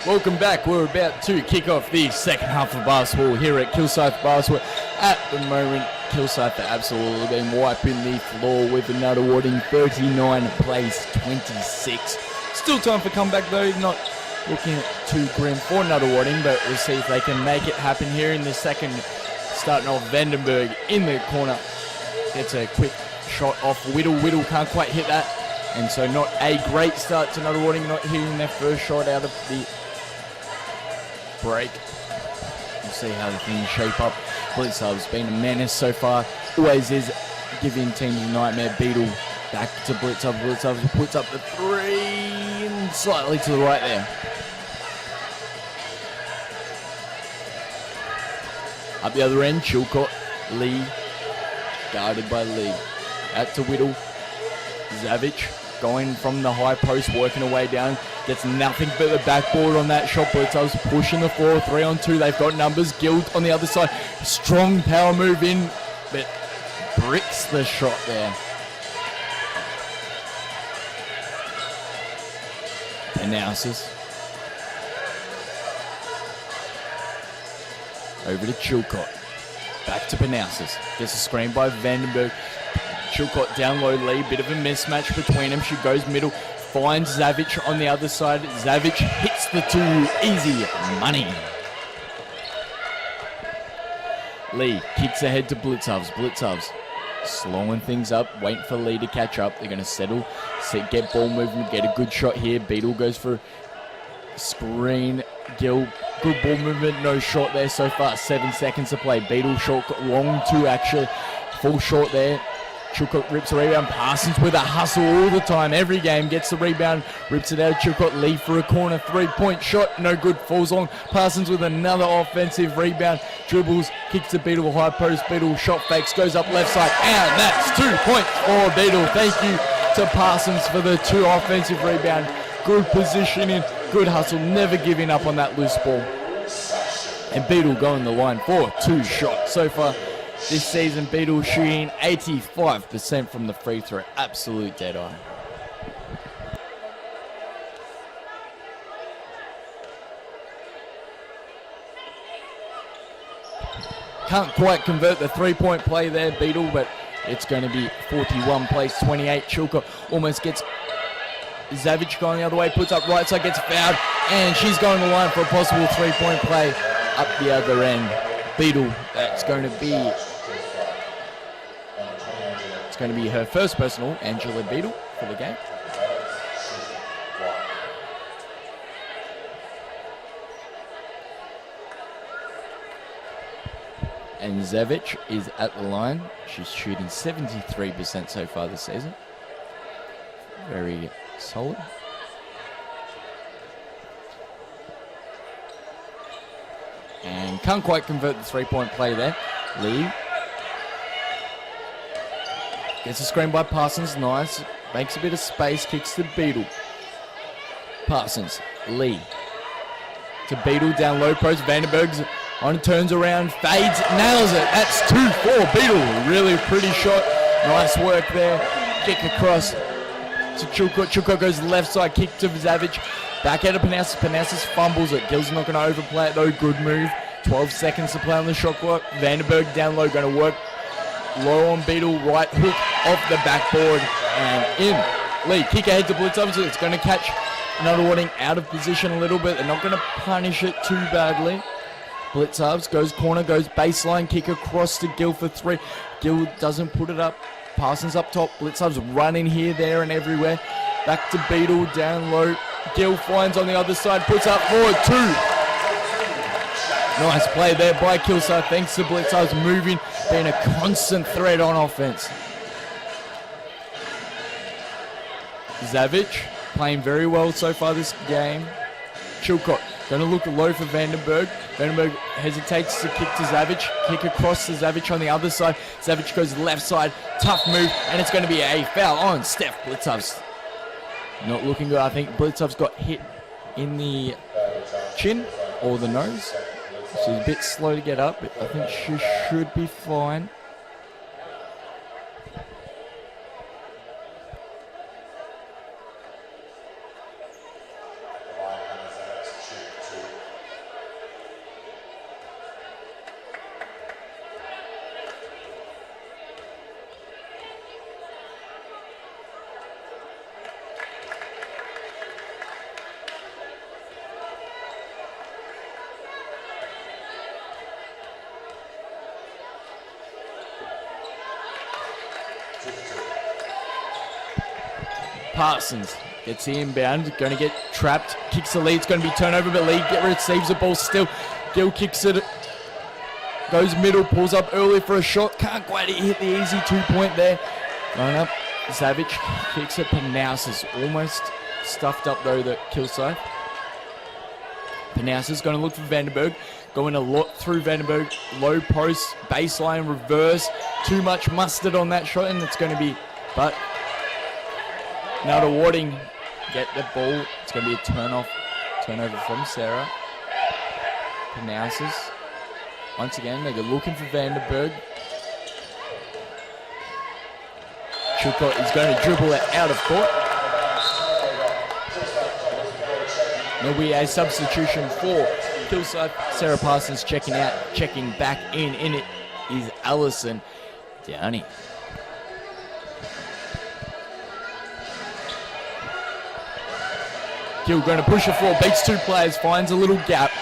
Welcome back. We're about to kick off the second half of basketball here at Kilsyth Basketball. At the moment, Kilsyth are absolutely been wiping the floor with the Nunawading 39 plays 26. Still time for comeback though, not looking too grim for Nunawading, but we'll see if they can make it happen here in the second. Starting off Vandenberg in the corner. Gets a quick shot off Whittle. Whittle can't quite hit that. And so not a great start to Nunawading, not hitting their first shot out of the break. We'll see how the things shape up. Blitzhub's been a menace so far. Always is giving teams a nightmare. Beetle back to Blitzhub. Blitzhub puts up the three and slightly to the right there. Up the other end, Chilcott, Lee, guarded by Lee. Out to Whittle. Zavich going from the high post, working away down. Gets nothing but the backboard on that shot. Blitzhub's pushing the floor, 3-on-2. They've got numbers. Guild on the other side. Strong power move in, but bricks the shot there. Analysis. Over to Chilcott. Back to Panousis. Gets a screen by Vandenberg. Chilcott down low, Lee. Bit of a mismatch between them. She goes middle. Finds Zavich on the other side. Zavich hits the two. Easy money. Lee kicks ahead to Blitzhubs. Blitzhubs slowing things up. Waiting for Lee to catch up. They're going to settle. Get ball movement. Get a good shot here. Beetle goes for screen. Gill, good ball movement, no shot there so far. 7 seconds to play. Beetle short, long two actually. Full short there. Chilcott rips a rebound. Parsons with a hustle all the time. Every game gets the rebound. Rips it out of Chilcott. Lee for a corner. 3-point shot. No good. Falls on. Parsons with another offensive rebound. Dribbles. Kicks to Beetle. High post. Beetle shot fakes. Goes up left side. And that's 2 points for Beetle. Thank you to Parsons for the 2 offensive rebound. Good positioning. Good hustle. Never giving up on that loose ball. And Beetle going the line for 2 shots. So far this season, Beetle shooting 85% from the free throw. Absolute dead eye. Can't quite convert the 3-point play there, Beetle, but it's going to be 41 plays 28. Chilcott almost gets Zavich going the other way, puts up right side, gets fouled, and she's going the line for a possible 3-point play up the other end. Beetle, that's going to be her first personal, Angela Beetle, for the game. And Zavich is at the line. She's shooting 73% so far this season. Very solid. And can't quite convert the 3-point play there. Lee gets a screen by Parsons. Nice. Makes a bit of space. Kicks to Beetle. Parsons. Lee to Beetle. Down low post. Vandenberg's on. Turns around. Fades. Nails it. That's 2 for Beetle. Really pretty shot. Nice work there. Kick across to Chilcott. Chilcott goes left side. Kick to Zavich. Back out of Panousis. Panousis fumbles it. Gill's not going to overplay it though. Good move. 12 seconds to play on the shot clock. Vandenberg down low. Going to work low on Beetle. Right hook off the backboard. And in. Lee, kick ahead to Blitzhubs. It's going to catch Nunawading out of position a little bit. They're not going to punish it too badly. Blitzhubs goes corner, goes baseline. Kick across to Gill for 3. Gill doesn't put it up. Parsons up top. Blitzhubs running here, there, and everywhere. Back to Beetle, down low. Gill finds on the other side, puts up forward 2. Nice play there by Kilsyth. Thanks to Blitzhubs moving, being a constant threat on offense. Zavich playing very well so far this game. Chilcott going to look low for Vandenberg. Vandenberg hesitates to kick to Zavich. Kick across to Zavich on the other side. Zavich goes left side. Tough move, and it's going to be a foul on Steph. Blitzhubs not looking good. I think Blitzhubs got hit in the chin or the nose. She's a bit slow to get up, but I think she should be fine. Parsons gets the inbound, going to get trapped, kicks the lead, it's going to be turnover, but Lee receives the ball still. Gill kicks it, goes middle, pulls up early for a shot, can't quite hit the easy 2-point there. Line up, Savage kicks it, Panousis almost stuffed up though the Kilsyth. Panousis going to look for Vandenberg, going a lot through Vandenberg, low post, baseline, reverse, too much mustard on that shot, and it's going to be, but Nunawading get the ball. It's going to be a turnover from Sarah. Panousis. Once again, they're looking for Vandenberg. Chilcott is going to dribble it out of court. There'll be a substitution for Kilsyth. Sarah Parsons checking out, checking back in. In it is Allison Downey. Gill going to push it forward, beats two players, finds a little gap.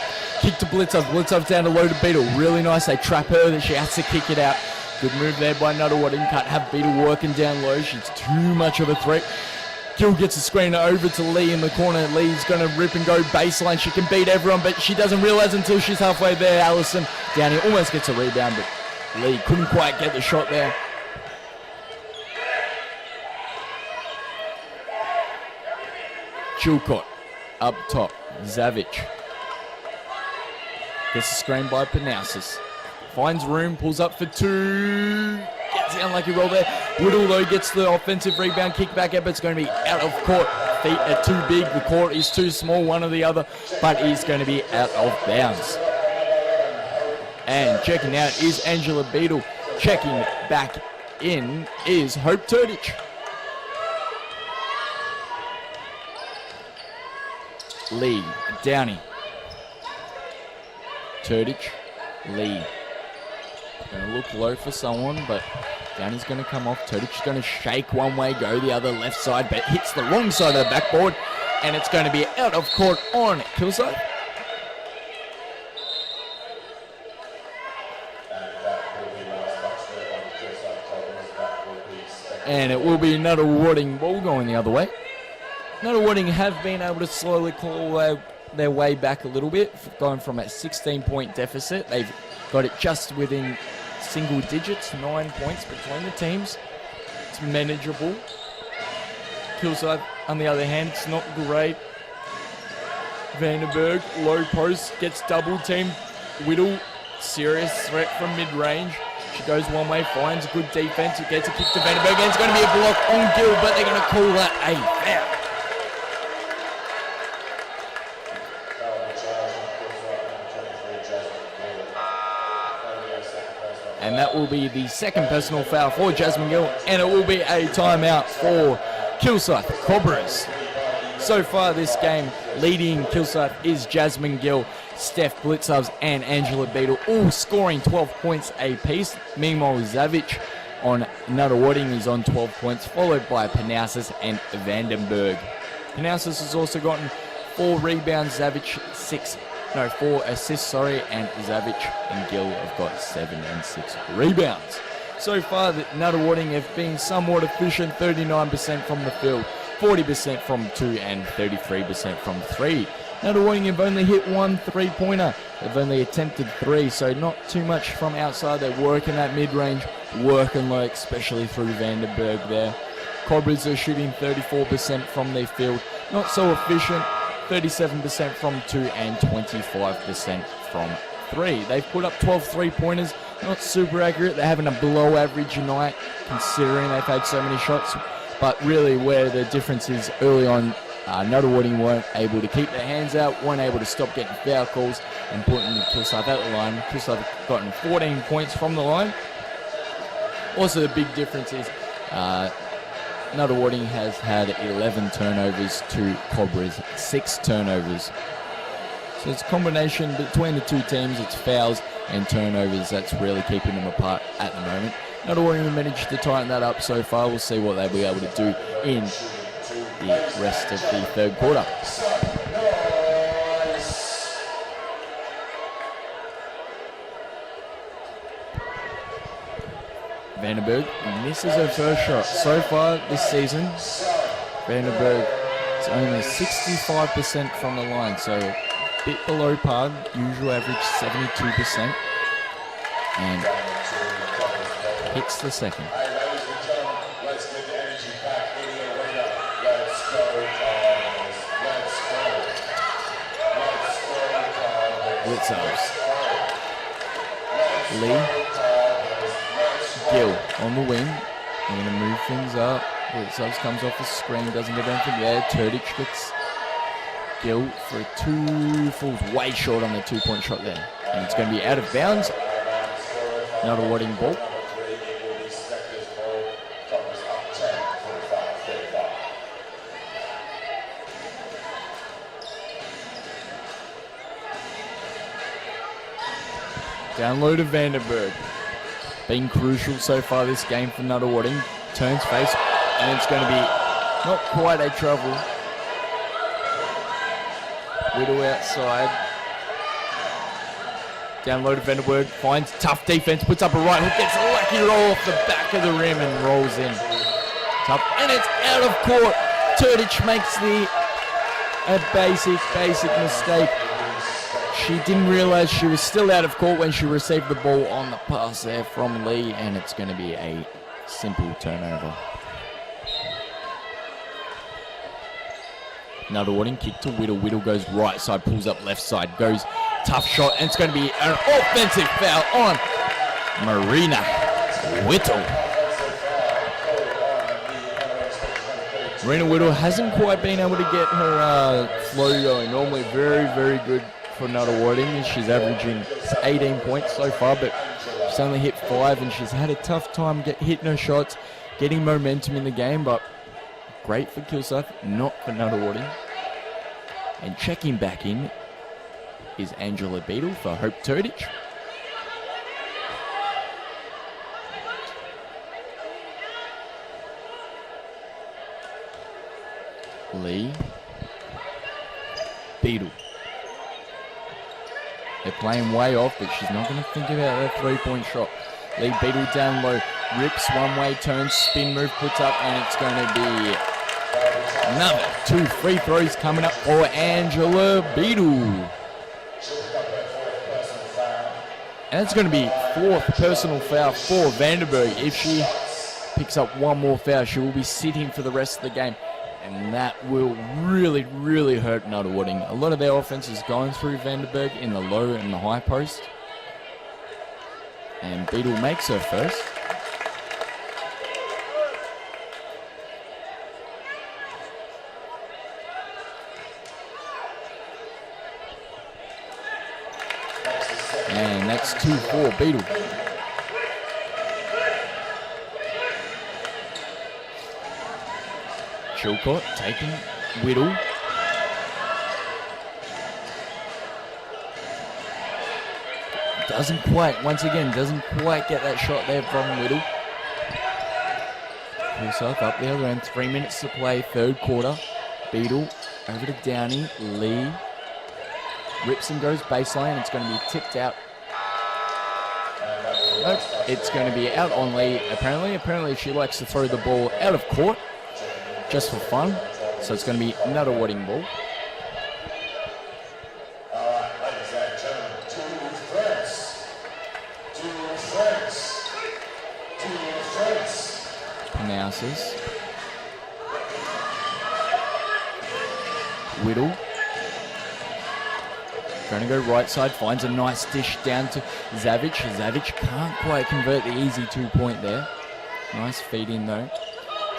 Kick to Blitzov. Blitzov's down to low to Beetle. Really nice. They trap her, that she has to kick it out. Good move there by Nunawading. Can't have Beetle working down low. She's too much of a threat. Gill gets a screen over to Lee in the corner. Lee's going to rip and go baseline. She can beat everyone, but she doesn't realize until she's halfway there. Allison Downey almost gets a rebound, but Lee couldn't quite get the shot there. Chilcott up top. Zavich gets a screen by Panousis. Finds room, pulls up for two. Gets the unlucky roll there. Whittle, though, gets the offensive rebound, kick back up. It's going to be out of court. Feet are too big. The court is too small, one or the other. But he's going to be out of bounds. And checking out is Angela Beadle. Checking back in is Hope Turdich. Lee, Downey. Turdich, Lee. Going to look low for someone, but Downey's going to come off. Turdich is going to shake one way, go the other, left side, but hits the wrong side of the backboard, and it's going to be out of court on Kilsyth. And it will be Nunawading ball going the other way. Nunawading have been able to slowly claw their way back a little bit, going from a 16-point deficit. They've got it just within single digits, 9 points between the teams. It's manageable. Kilsyth, on the other hand, it's not great. Vandenberg, low post, gets double teamed. Whittle, serious threat from mid-range. She goes one way, finds good defense. It gets a kick to Vandenberg, and it's going to be a block on Gill, but they're going to call that a foul. And that will be the second personal foul for Jasmine Gill, and it will be a timeout for Kilsyth Cobras. So far this game, leading Kilsyth is Jasmine Gill, Steph Blitzovs and Angela Beadle, all scoring 12 points apiece. Meanwhile, Zavich on Nunawading is on 12 points, followed by Panousis and Vandenberg. Panousis has also gotten 4 rebounds, Zavich 4 assists, and Zavich and Gill have got 7 and 6 rebounds. So far, the Nunawading have been somewhat efficient, 39% from the field, 40% from 2 and 33% from 3. Nunawading have only hit 1 3-pointer. They've only attempted 3, so not too much from outside. They're working that mid-range, working low, especially through Vandenberg there. Cobras are shooting 34% from their field, not so efficient. 37% from 2 and 25% from 3. They've put up 12 3-pointers, not super accurate. They're having a below average night considering they've had so many shots. But really where the difference is early on, Nunawading weren't able to keep their hands out, weren't able to stop getting foul calls and putting Kilsyth at the line. Kilsyth have gotten 14 points from the line. Also the big difference is Nunawading has had 11 turnovers to Cobras 6 turnovers. So it's a combination between the two teams. It's fouls and turnovers that's really keeping them apart at the moment. Nunawading have managed to tighten that up so far. We'll see what they'll be able to do in the rest of the third quarter. Vandenberg misses her first shot so far this season. Vandenberg is only 65% from the line, so a bit below par, usual average 72%. And hits the second. Hey, ladies and gentlemen, let's get the energy back in the arena. Let's go, Cobras. Let's go. Let's go, Cobras. Blitzos. Lee. Gill on the wing. They're going to move things up. Blitzos comes off the screen, doesn't get anything there. Turdich gets Gill for a 2, falls way short on the 2-point shot there. And it's going to be out of bounds. Nunawading ball. Spectres ball. Cobras up 10, 45. Down low to Vandenberg. Been crucial so far this game for Nunawading. Turns face, and it's going to be not quite a trouble. Whittle outside. Down low to Vandenberg. Finds tough defense, puts up a right hook, gets a lucky roll off the back of the rim and rolls in. Tough, and it's out of court. Turdich makes a basic mistake. She didn't realize she was still out of court when she received the ball on the pass there from Lee, and it's going to be a simple turnover. Nunawading kick to Whittle. Whittle goes right side, pulls up left side, goes tough shot, and it's going to be an offensive foul on Marina Whittle. Marina Whittle hasn't quite been able to get her flow going. Normally very good for Nunawading. She's averaging 18 points so far, but she's only hit 5, and she's had a tough time hitting her shots, getting momentum in the game, but great for Kilsyth, not for Nunawading. And checking back in is Angela Beadle for Hope Turdich. Lee. Beadle. They're playing way off, but she's not going to think about that 3-point shot. Lee Beadle down low, rips one way, turns, spin move, puts up, and it's going to be another 2 free throws coming up for Angela Beadle. And it's going to be 4th personal foul for Vandenberg. If she picks up one more foul, she will be sitting for the rest of the game. And that will really hurt Nunawading. A lot of their offense is going through Vandenberg in the low and the high post. And Beadle makes her first. And that's 2 for Beadle. Chilcott taking Whittle. Doesn't quite get that shot there from Whittle. Kilsyth up the other end, 3 minutes to play, 3rd quarter. Beadle over to Downey. Lee rips and goes baseline. It's going to be tipped out. Nope, it's going to be out on Lee, apparently. Apparently she likes to throw the ball out of court just for fun. So it's going to be another Nunawading ball. Ladies and gentlemen, two friends. Panousis. Whittle. Going to go right side, finds a nice dish down to Zavic. Zavic can't quite convert the easy 2-point there. Nice feed in though.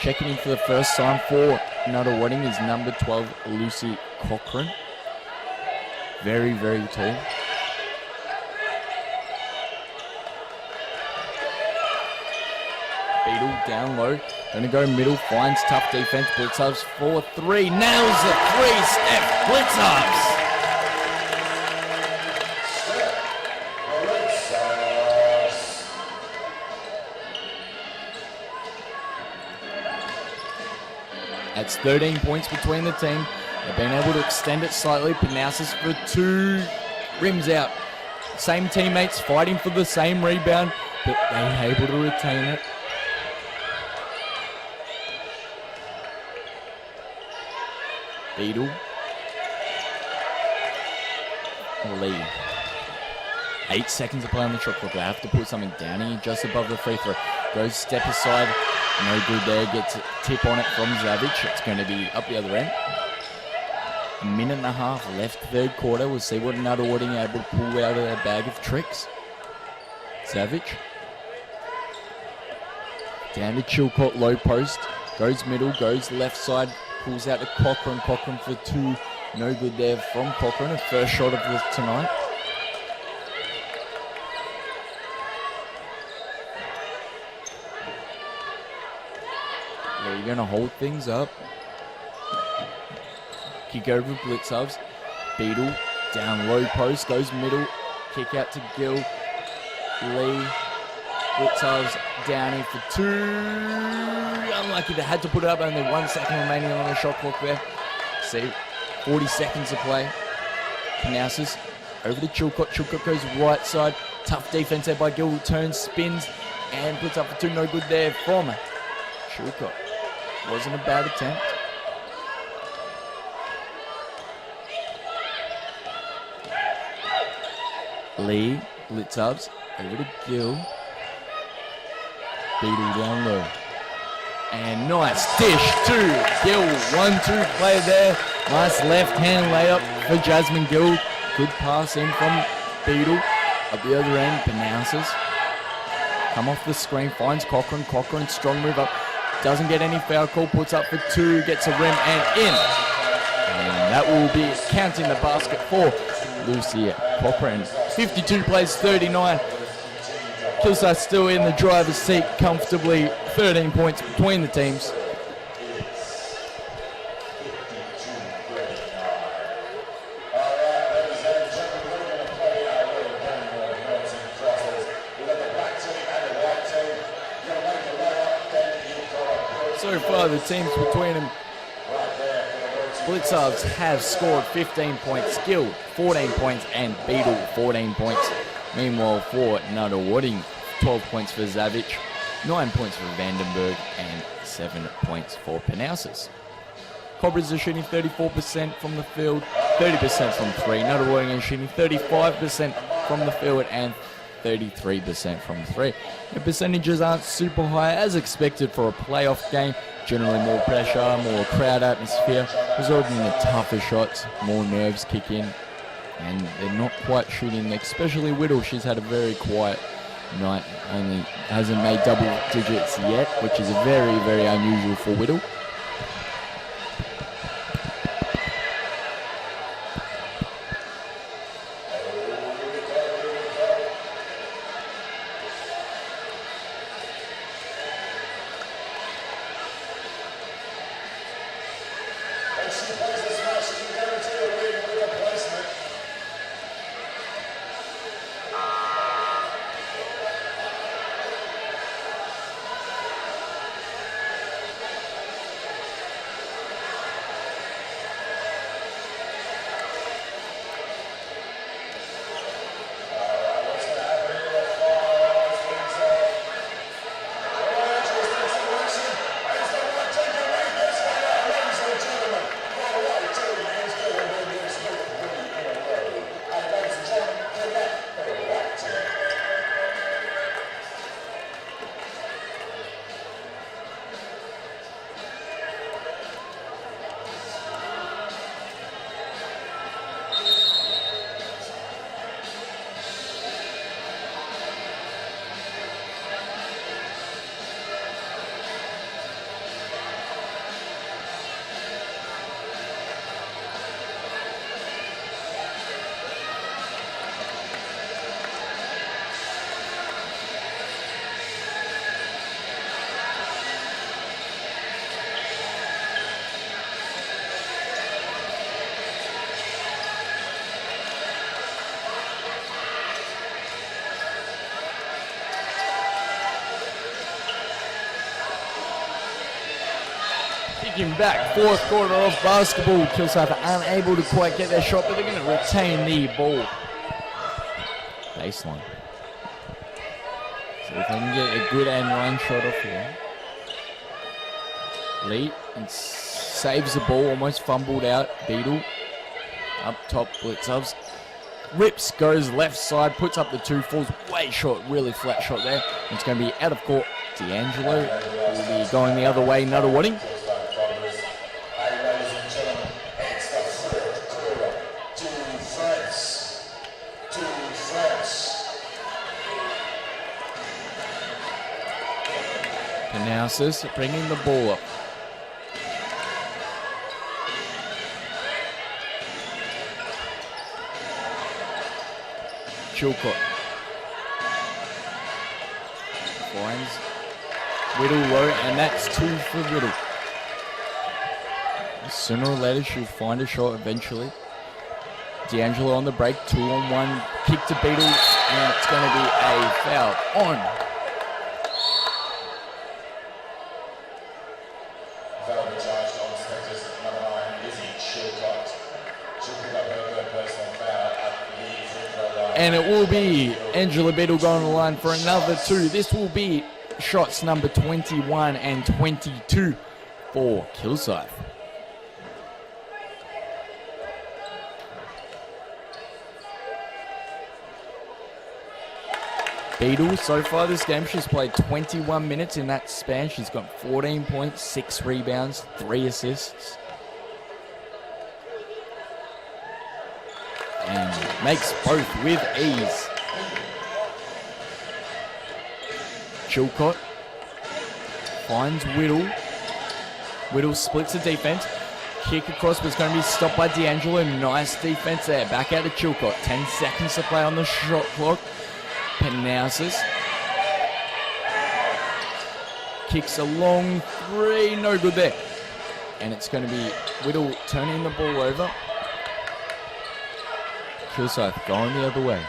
Checking in for the first time for Nunawading is number 12, Lucy Cochran. Very tall. Beadle down low. Going to go middle, finds tough defense. Blitzovs for 3. Nails the 3. Steph Blitzovs. That's 13 points between the team. They've been able to extend it slightly. Panousis for 2. Rims out. Same teammates fighting for the same rebound, but they're able to retain it. Beadle. Lee. 8 seconds to play on the shot clock. They have to put something down here just above the free throw. Goes step aside. No good there. Gets a tip on it from Zavic. It's going to be up the other end. A minute and a half left third quarter. We'll see what Nunawading are able to pull out of their bag of tricks. Zavic. Down to Chilcott, low post. Goes middle, goes left side. Pulls out to Cochran. Cochran for 2. No good there from Cochran. A first shot of this tonight. They're going to hold things up. Kick over Blitzovs. Beadle down low post. Goes middle. Kick out to Gill. Lee. Blitzovs down here for 2. Unlucky they had to put it up. Only 1 second remaining on the shot clock there. See, 40 seconds to play. Canousis over to Chilcott. Chilcott goes right side. Tough defense there by Gill. Turns, spins, and puts up for 2. No good there from Chilcott. Wasn't a bad attempt. Lee, Blitzovs, over to Gill. Beadle down low. And nice dish to Gill. 1-2 play there. Nice left-hand layup for Jasmine Gill. Good pass in from Beadle. Up the other end, Panousis. Come off the screen, finds Cochran. Cochran, strong move up. Doesn't get any foul call, puts up for 2, gets a rim and in. And that will be counting the basket for Lucy Cochran. 52 plays 39. Kilsyth still in the driver's seat comfortably. 13 points between the teams. So far, the teams between them, Blitzovs have scored 15 points, Gill 14 points, and Beadle 14 points. Meanwhile, for Nunawading, 12 points for Zavic, 9 points for Vandenberg, and 7 points for Panousis. Cobras are shooting 34% from the field, 30% from 3. Nunawading is shooting 35% from the field and 33% from 3. The percentages aren't super high as expected for a playoff game. Generally more pressure, more crowd atmosphere, resulting in the tougher shots, more nerves kick in, and they're not quite shooting, especially Whittle. She's had a very quiet night, only hasn't made double digits yet, which is very, very unusual for Whittle. Kicking back, fourth quarter of basketball. Kilsyth are unable to quite get their shot, but they're going to retain the ball. Baseline. So if they can get a good end run shot off here. Lee, and saves the ball, almost fumbled out. Beetle up top, Blitzovs. Rips, goes left side, puts up the 2, falls way short, really flat shot there. It's going to be out of court. D'Angelo will be going the other way, Nunawading. Panousis bringing the ball up. Chilcott finds Whittle low, and that's 2 for Whittle. Sooner or later, she'll find a shot eventually. D'Angelo on the break, 2-on-1, kick to Beetle, and it's going to be a foul on. Foul charged on Spectres, number 9, Izzy Chilcott. She'll pick up her third personal foul at the free throw line. And it will be Angela Beetle going on the line for another 2. This will be shots number 21 and 22 for Kilsyth. Beetle, so far this game, she's played 21 minutes in that span. She's got 14 points, 6 rebounds, 3 assists. And makes both with ease. Chilcott finds Whittle. Whittle splits the defense. Kick across, but it's going to be stopped by D'Angelo. Nice defense there. Back out to Chilcott. 10 seconds to play on the shot clock. Panousis kicks a long 3, no good there. And it's going to be Whittle turning the ball over. Kilsyth going the other way.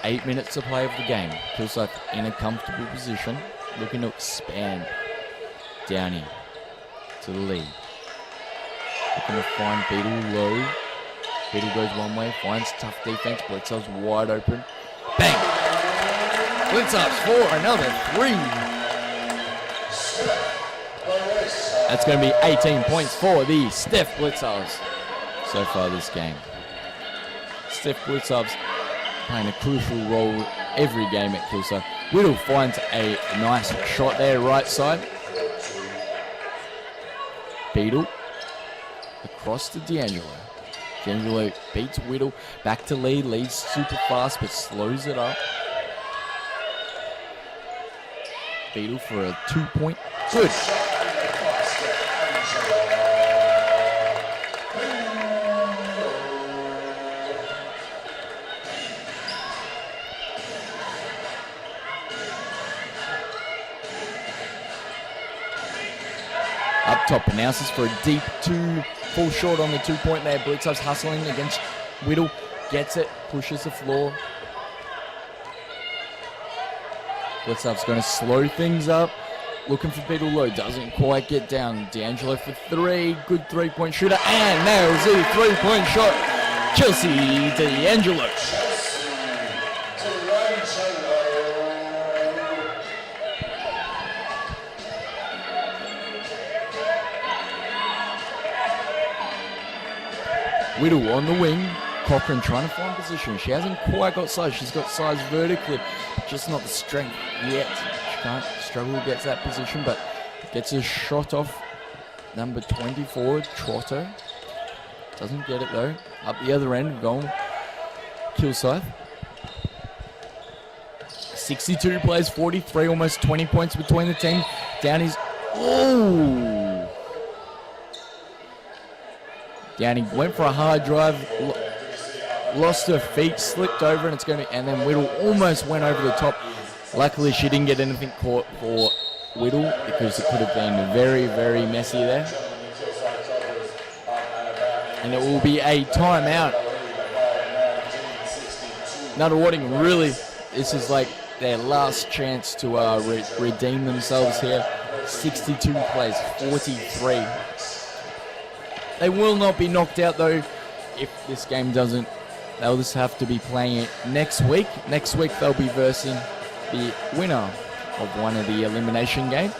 8 minutes to play of the game. Kilsyth in a comfortable position, looking to expand. Downey to the lead. Looking to find Beetle low. Beetle goes one way, finds tough defense. Blitzov's wide open. Bang! Blitzov's for another 3. That's going to be 18 points for the Steph Blitzovs so far this game. Steph Blitzovs playing a crucial role every game at Kilsyth. Whittle finds a nice shot there, right side. Beetle across to D'Angelo. D'Angelo beats Whittle back to lead. Leads super fast but slows it up. Beetle for a 2-point. Good. Up top, Panousis for a deep 2. Fall short on the 2-point there. Blitzov's hustling against Whittle. Gets it, pushes the floor. Blitzov's going to slow things up. Looking for Beetle low. Doesn't quite get down. D'Angelo for 3. Good 3-point shooter. And nails the 3-point shot. Chelsea D'Angelo. Whittle on the wing. Cochran trying to find position. She hasn't quite got size. She's got size vertically, but just not the strength yet. She can't struggle against that position, but gets a shot off number 24, Trotto. Doesn't get it though. Up the other end, going Kilsyth. 62 plays 43, almost 20 points between the teams. Downey's. Oh! Downey went for a hard drive, lost her feet, slipped over, and it's going to. And then Whittle almost went over the top. Luckily, she didn't get anything caught for Whittle because it could have been very, very messy there. And it will be a timeout. Nunawading really, this is like their last chance to redeem themselves here. 62 plays, 43. They will not be knocked out though if this game doesn't. They'll just have to be playing it next week. Next week they'll be versing the winner of one of the elimination games.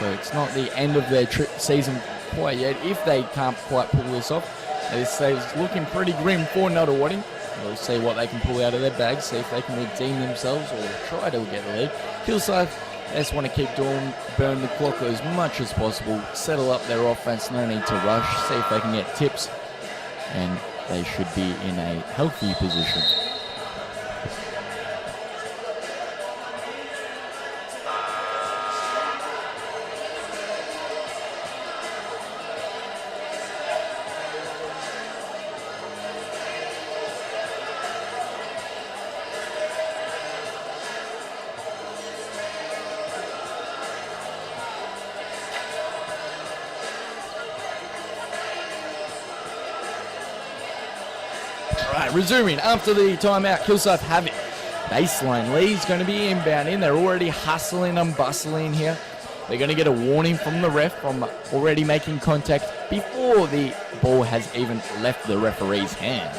So it's not the end of their season quite yet. If they can't quite pull this off, this is looking pretty grim for Nunawading. We'll see what they can pull out of their bags, see if they can redeem themselves or try to get the lead. Hillside, they just want to keep doing, burn the clock as much as possible, settle up their offense, no need to rush, see if they can get tips, and they should be in a healthy position. Right, resuming after the timeout, Hillside have it. Baseline, Lee's going to be inbound in. They're already hustling and bustling here. They're going to get a warning from the ref from already making contact before the ball has even left the referee's hand.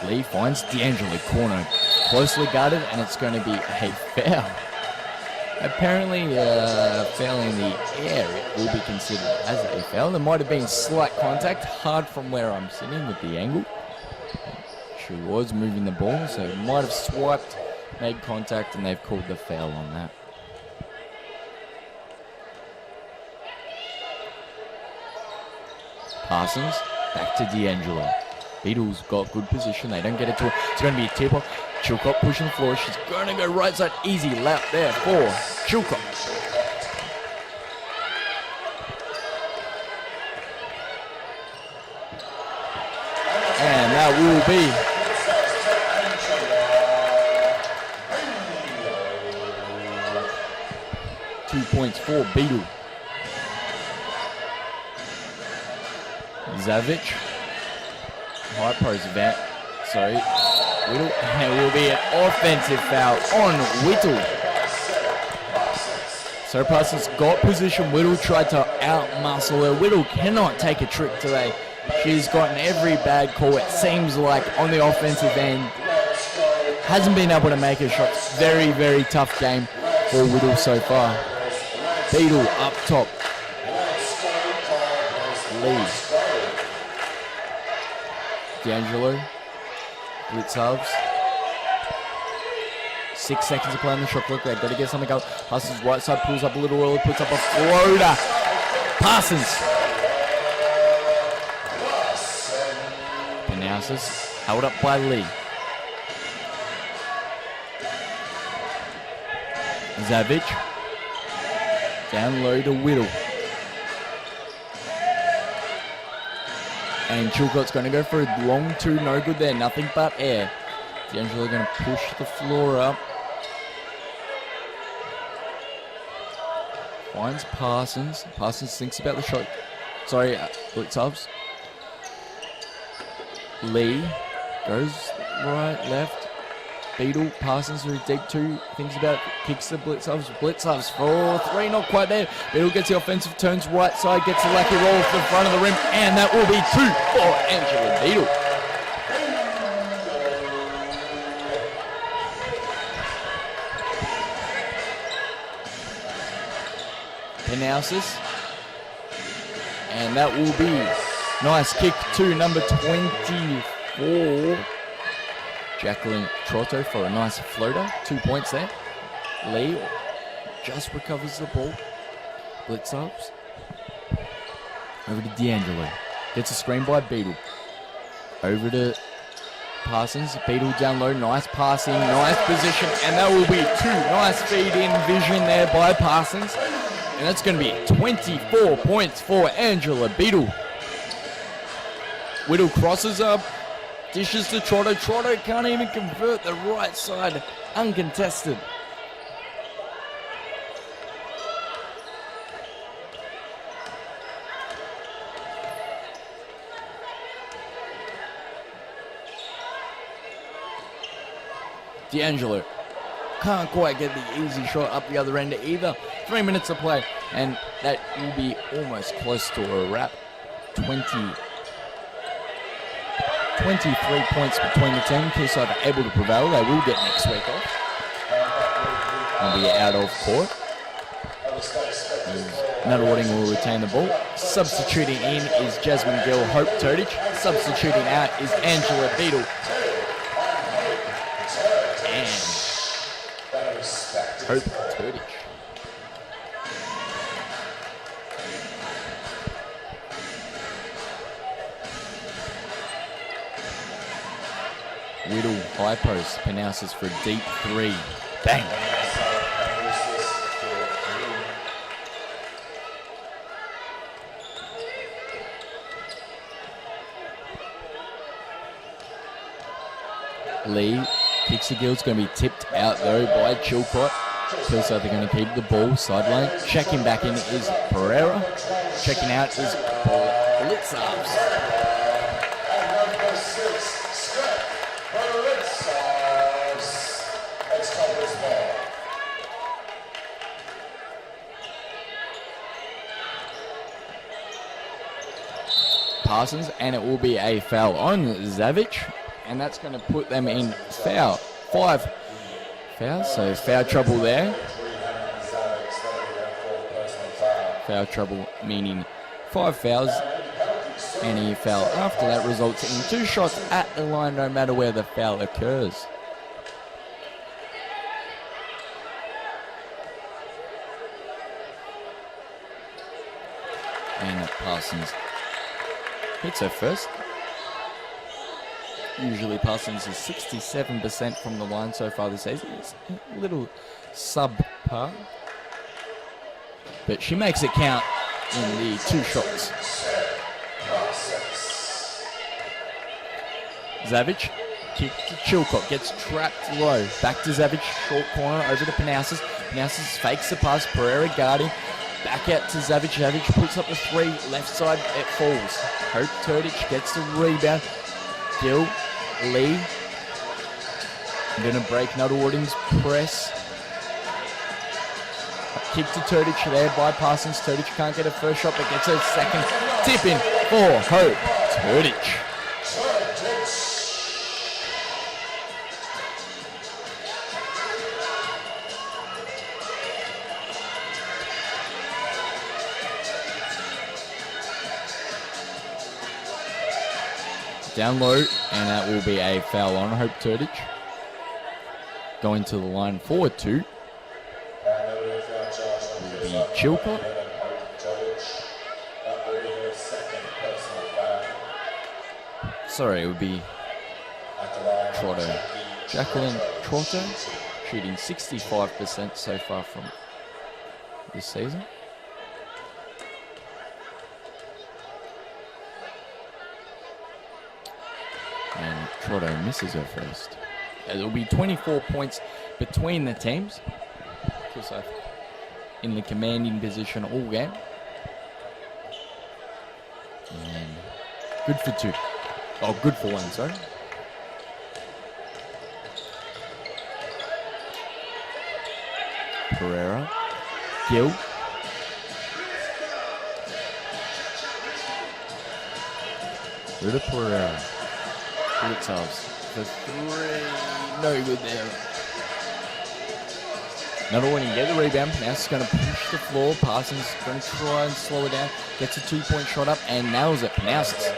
Lee finds D'Angelo, corner closely guarded, and it's going to be a foul. Apparently, foul in the air it will be considered as a foul. There might have been slight contact, hard from where I'm sitting with the angle. She was moving the ball, so might have swiped, made contact, and they've called the foul on that. Parsons, back to D'Angelo. Beatles got good position, they don't get it to her. It's going to be a tip-off. Chilcott pushing the floor. She's going to go right side. Easy lap there for Chilcott. And that will be 2 points for Beetle. Zavic. High pros event. Sorry. Whittle. And it will be an offensive foul on Whittle. So Parsons got position. Whittle tried to out-muscle her. Whittle cannot take a trick today. She's gotten every bad call, it seems like, on the offensive end. Hasn't been able to make her shots. Very, very tough game for Whittle so far. Beetle up top. Lee. D'Angelo. Blitz halves. 6 seconds to play on the shot clock. They've got to get something up. Parsons right side, pulls up a little early, puts up a floater. Parsons. Analysis held up by Lee. Zavic. Down low to Whittle. And Chilcott's going to go for a long two, no good there, nothing but air. D'Angelo going to push the floor up. Finds Parsons. Parsons thinks about the shot. Sorry, blitz halves. Lee goes right, left. Beetle, Parsons through deep two, thinks about it, kicks the blitz halves for three, not quite there. Beetle gets the offensive, turns right side, gets a lucky roll to the front of the rim, and that will be 2 for Angela Beetle. Penausis, and that will be nice kick to number 24. Jacqueline Trotto for a nice floater. 2 points there. Lee just recovers the ball. Blitz ups. Over to D'Angelo. Gets a screen by Beetle. Over to Parsons. Beetle down low. Nice passing. Nice position. And that will be 2. Nice feed in vision there by Parsons. And that's going to be 24 points for Angela Beetle. Whittle crosses up. Dishes to Trotto. Trotto can't even convert the right side. Uncontested. D'Angelo can't quite get the easy shot up the other end either. 3 minutes to play, and that will be almost close to a wrap. 23 points between the team. Hillside are able to prevail. They will get next week off. will be out of court. Nunawading will retain the ball. Substituting in is Jasmine Gill, Hope Turdage. Substituting out is Angela Beadle. And Hope Turdage. Whittle, high post, Penouses for a deep three. Bang! Lee kicks the gill. It's going to be tipped out though by Chilcott. Feels like they're going to keep the ball sideline. Checking back in is Pereira. Checking out is Blitzarves. Parsons, and it will be a foul on Zavich, and that's going to put them in foul. 5 fouls, so foul trouble there. Foul trouble meaning 5 fouls. Any foul after that results in 2 shots at the line, no matter where the foul occurs. And Parsons hits her first. Usually Parsons is 67% from the line so far this season. It's a little subpar. But she makes it count in the 2 shots. Zavich, kick to Chilcott, gets trapped low. Back to Zavich, short corner, over to Penouses. Penouses fakes the pass, Pereira guarding. Back out to Zavich. Zavich puts up the 3, left side, it falls. Hope Turdage gets the rebound. Gill, Lee. Going to break Nunawading's press. Kick to Turdage there by Parsons. Turdage can't get a first shot, but gets a second. Tip in for Hope Turdage. Down low, and that will be a foul on Hope Turdage. Going to the line for 2. Will be Chilcott. Sorry, it would be Trotto. Jacqueline Trotto, shooting 65% so far from this season. And Trotto misses her first. There'll be 24 points between the teams. Kilsyth in the commanding position all game. And good for 2. Oh, good for 1, sorry. Pereira. Gill. Rita Pereira. Blitzarves for 3. No good there. Nunawading get the rebound. Now it's going to push the floor. Parsons going to try and slow it down. Gets a 2-point shot up and nails it. Penouses.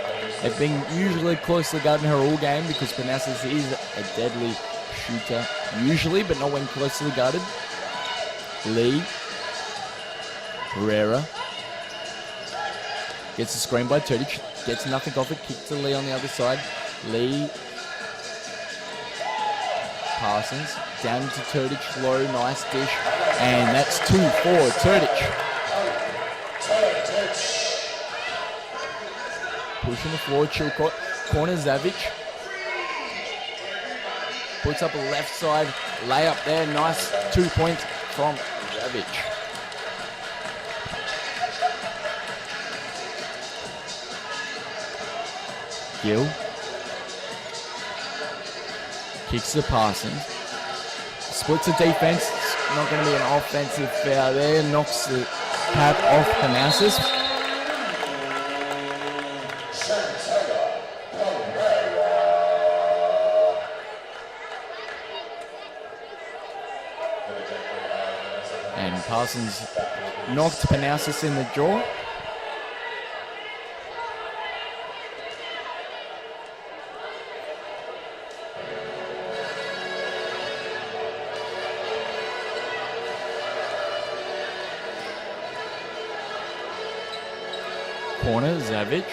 They've been usually closely guarding her all game because Penouses is a deadly shooter usually, but not when closely guarded. Lee. Pereira. Gets a screen by Turdage. Gets nothing off it. Kick to Lee on the other side. Lee. Parsons. Down to Turdage. Low. Nice dish. And that's 2 for Turdage. Pushing the floor. Chilcott. Corner Zavich. Puts up a left side layup there. Nice 2 points from Zavich. Gill. Kicks to Parsons. Splits the defense. It's not going to be an offensive foul there. Knocks the cap off Penouses. And Parsons knocked Panousis in the jaw. Corner, Zavic.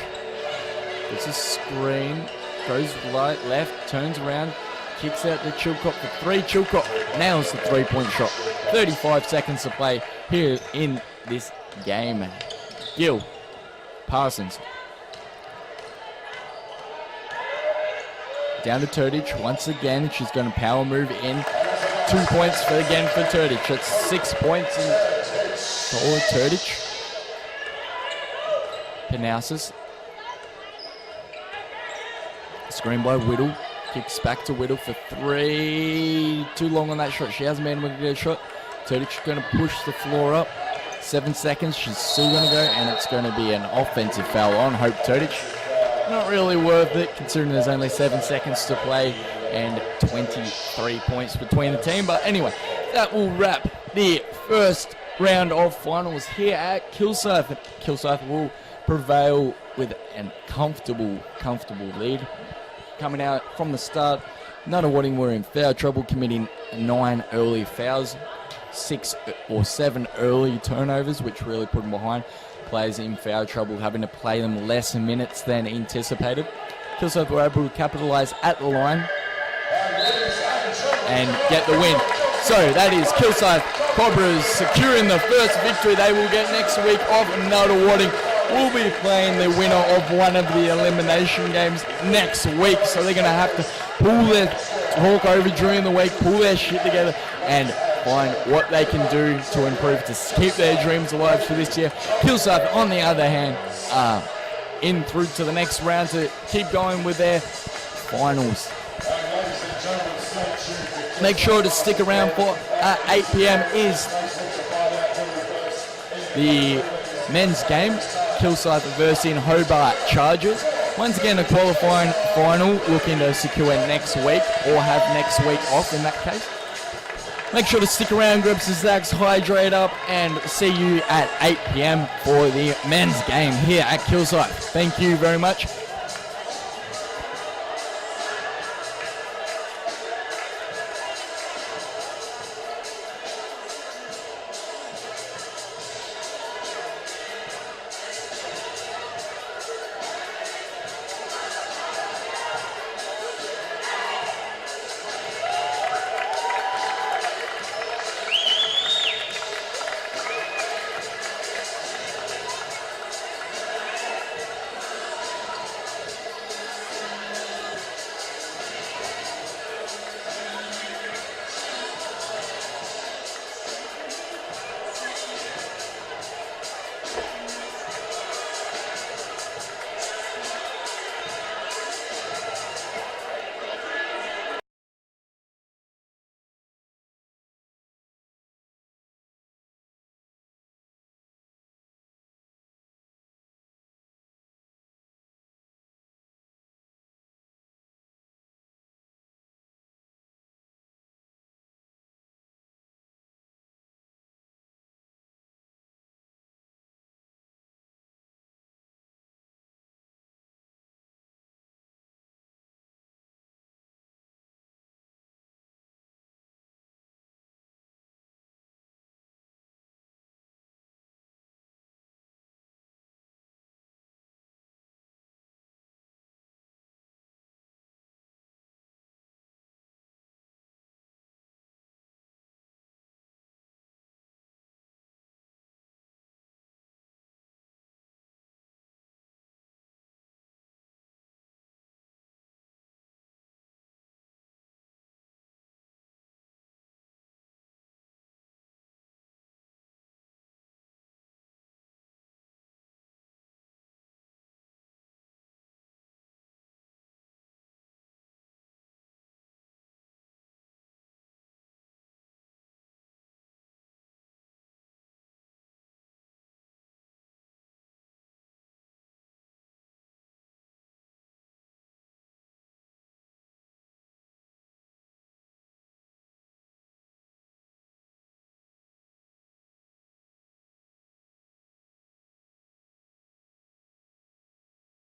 It's a screen. Goes right, left, turns around, kicks out to Chilcott for three. Chilcott nails the three-point shot. 35 seconds to play here in this game. Gill, Parsons. Down to Turdich once again. She's going to power move in. 2 points again for Turdich. That's 6 points for Turdich. Panousis. Screen by Whittle. Kicks back to Whittle for three. Too long on that shot. She hasn't been able to get a shot. Turdich going to push the floor up. 7 seconds. She's still going to go, and it's going to be an offensive foul on Hope Turdich. Not really worth it, considering there's only 7 seconds to play and 23 points between the team. But anyway, that will wrap the first round of finals here at Kilsyth. Kilsyth will prevail with a comfortable lead. Coming out from the start, Nunawading were in foul trouble, committing 9 early fouls, 6 or 7 early turnovers, which really put them behind. Players in foul trouble, having to play them less minutes than anticipated. Kilsyth were able to capitalise at the line and get the win. So that is Kilsyth Cobras securing the first victory they will get next week off. Nunawading will be playing the winner of one of the elimination games next week. So they're going to have to pull their talk over during the week, pull their shit together, and find what they can do to improve to keep their dreams alive for this year. Kilsyth, on the other hand, in through to the next round to keep going with their finals. Make sure to stick around for 8 p.m. is the men's game. Kilsyth versus Hobart Chargers. Once again, a qualifying final, looking to secure next week or have next week off in that case. Make sure to stick around, grab some snacks, hydrate up, and see you at 8 p.m. for the men's game here at Kilsyth. Thank you very much.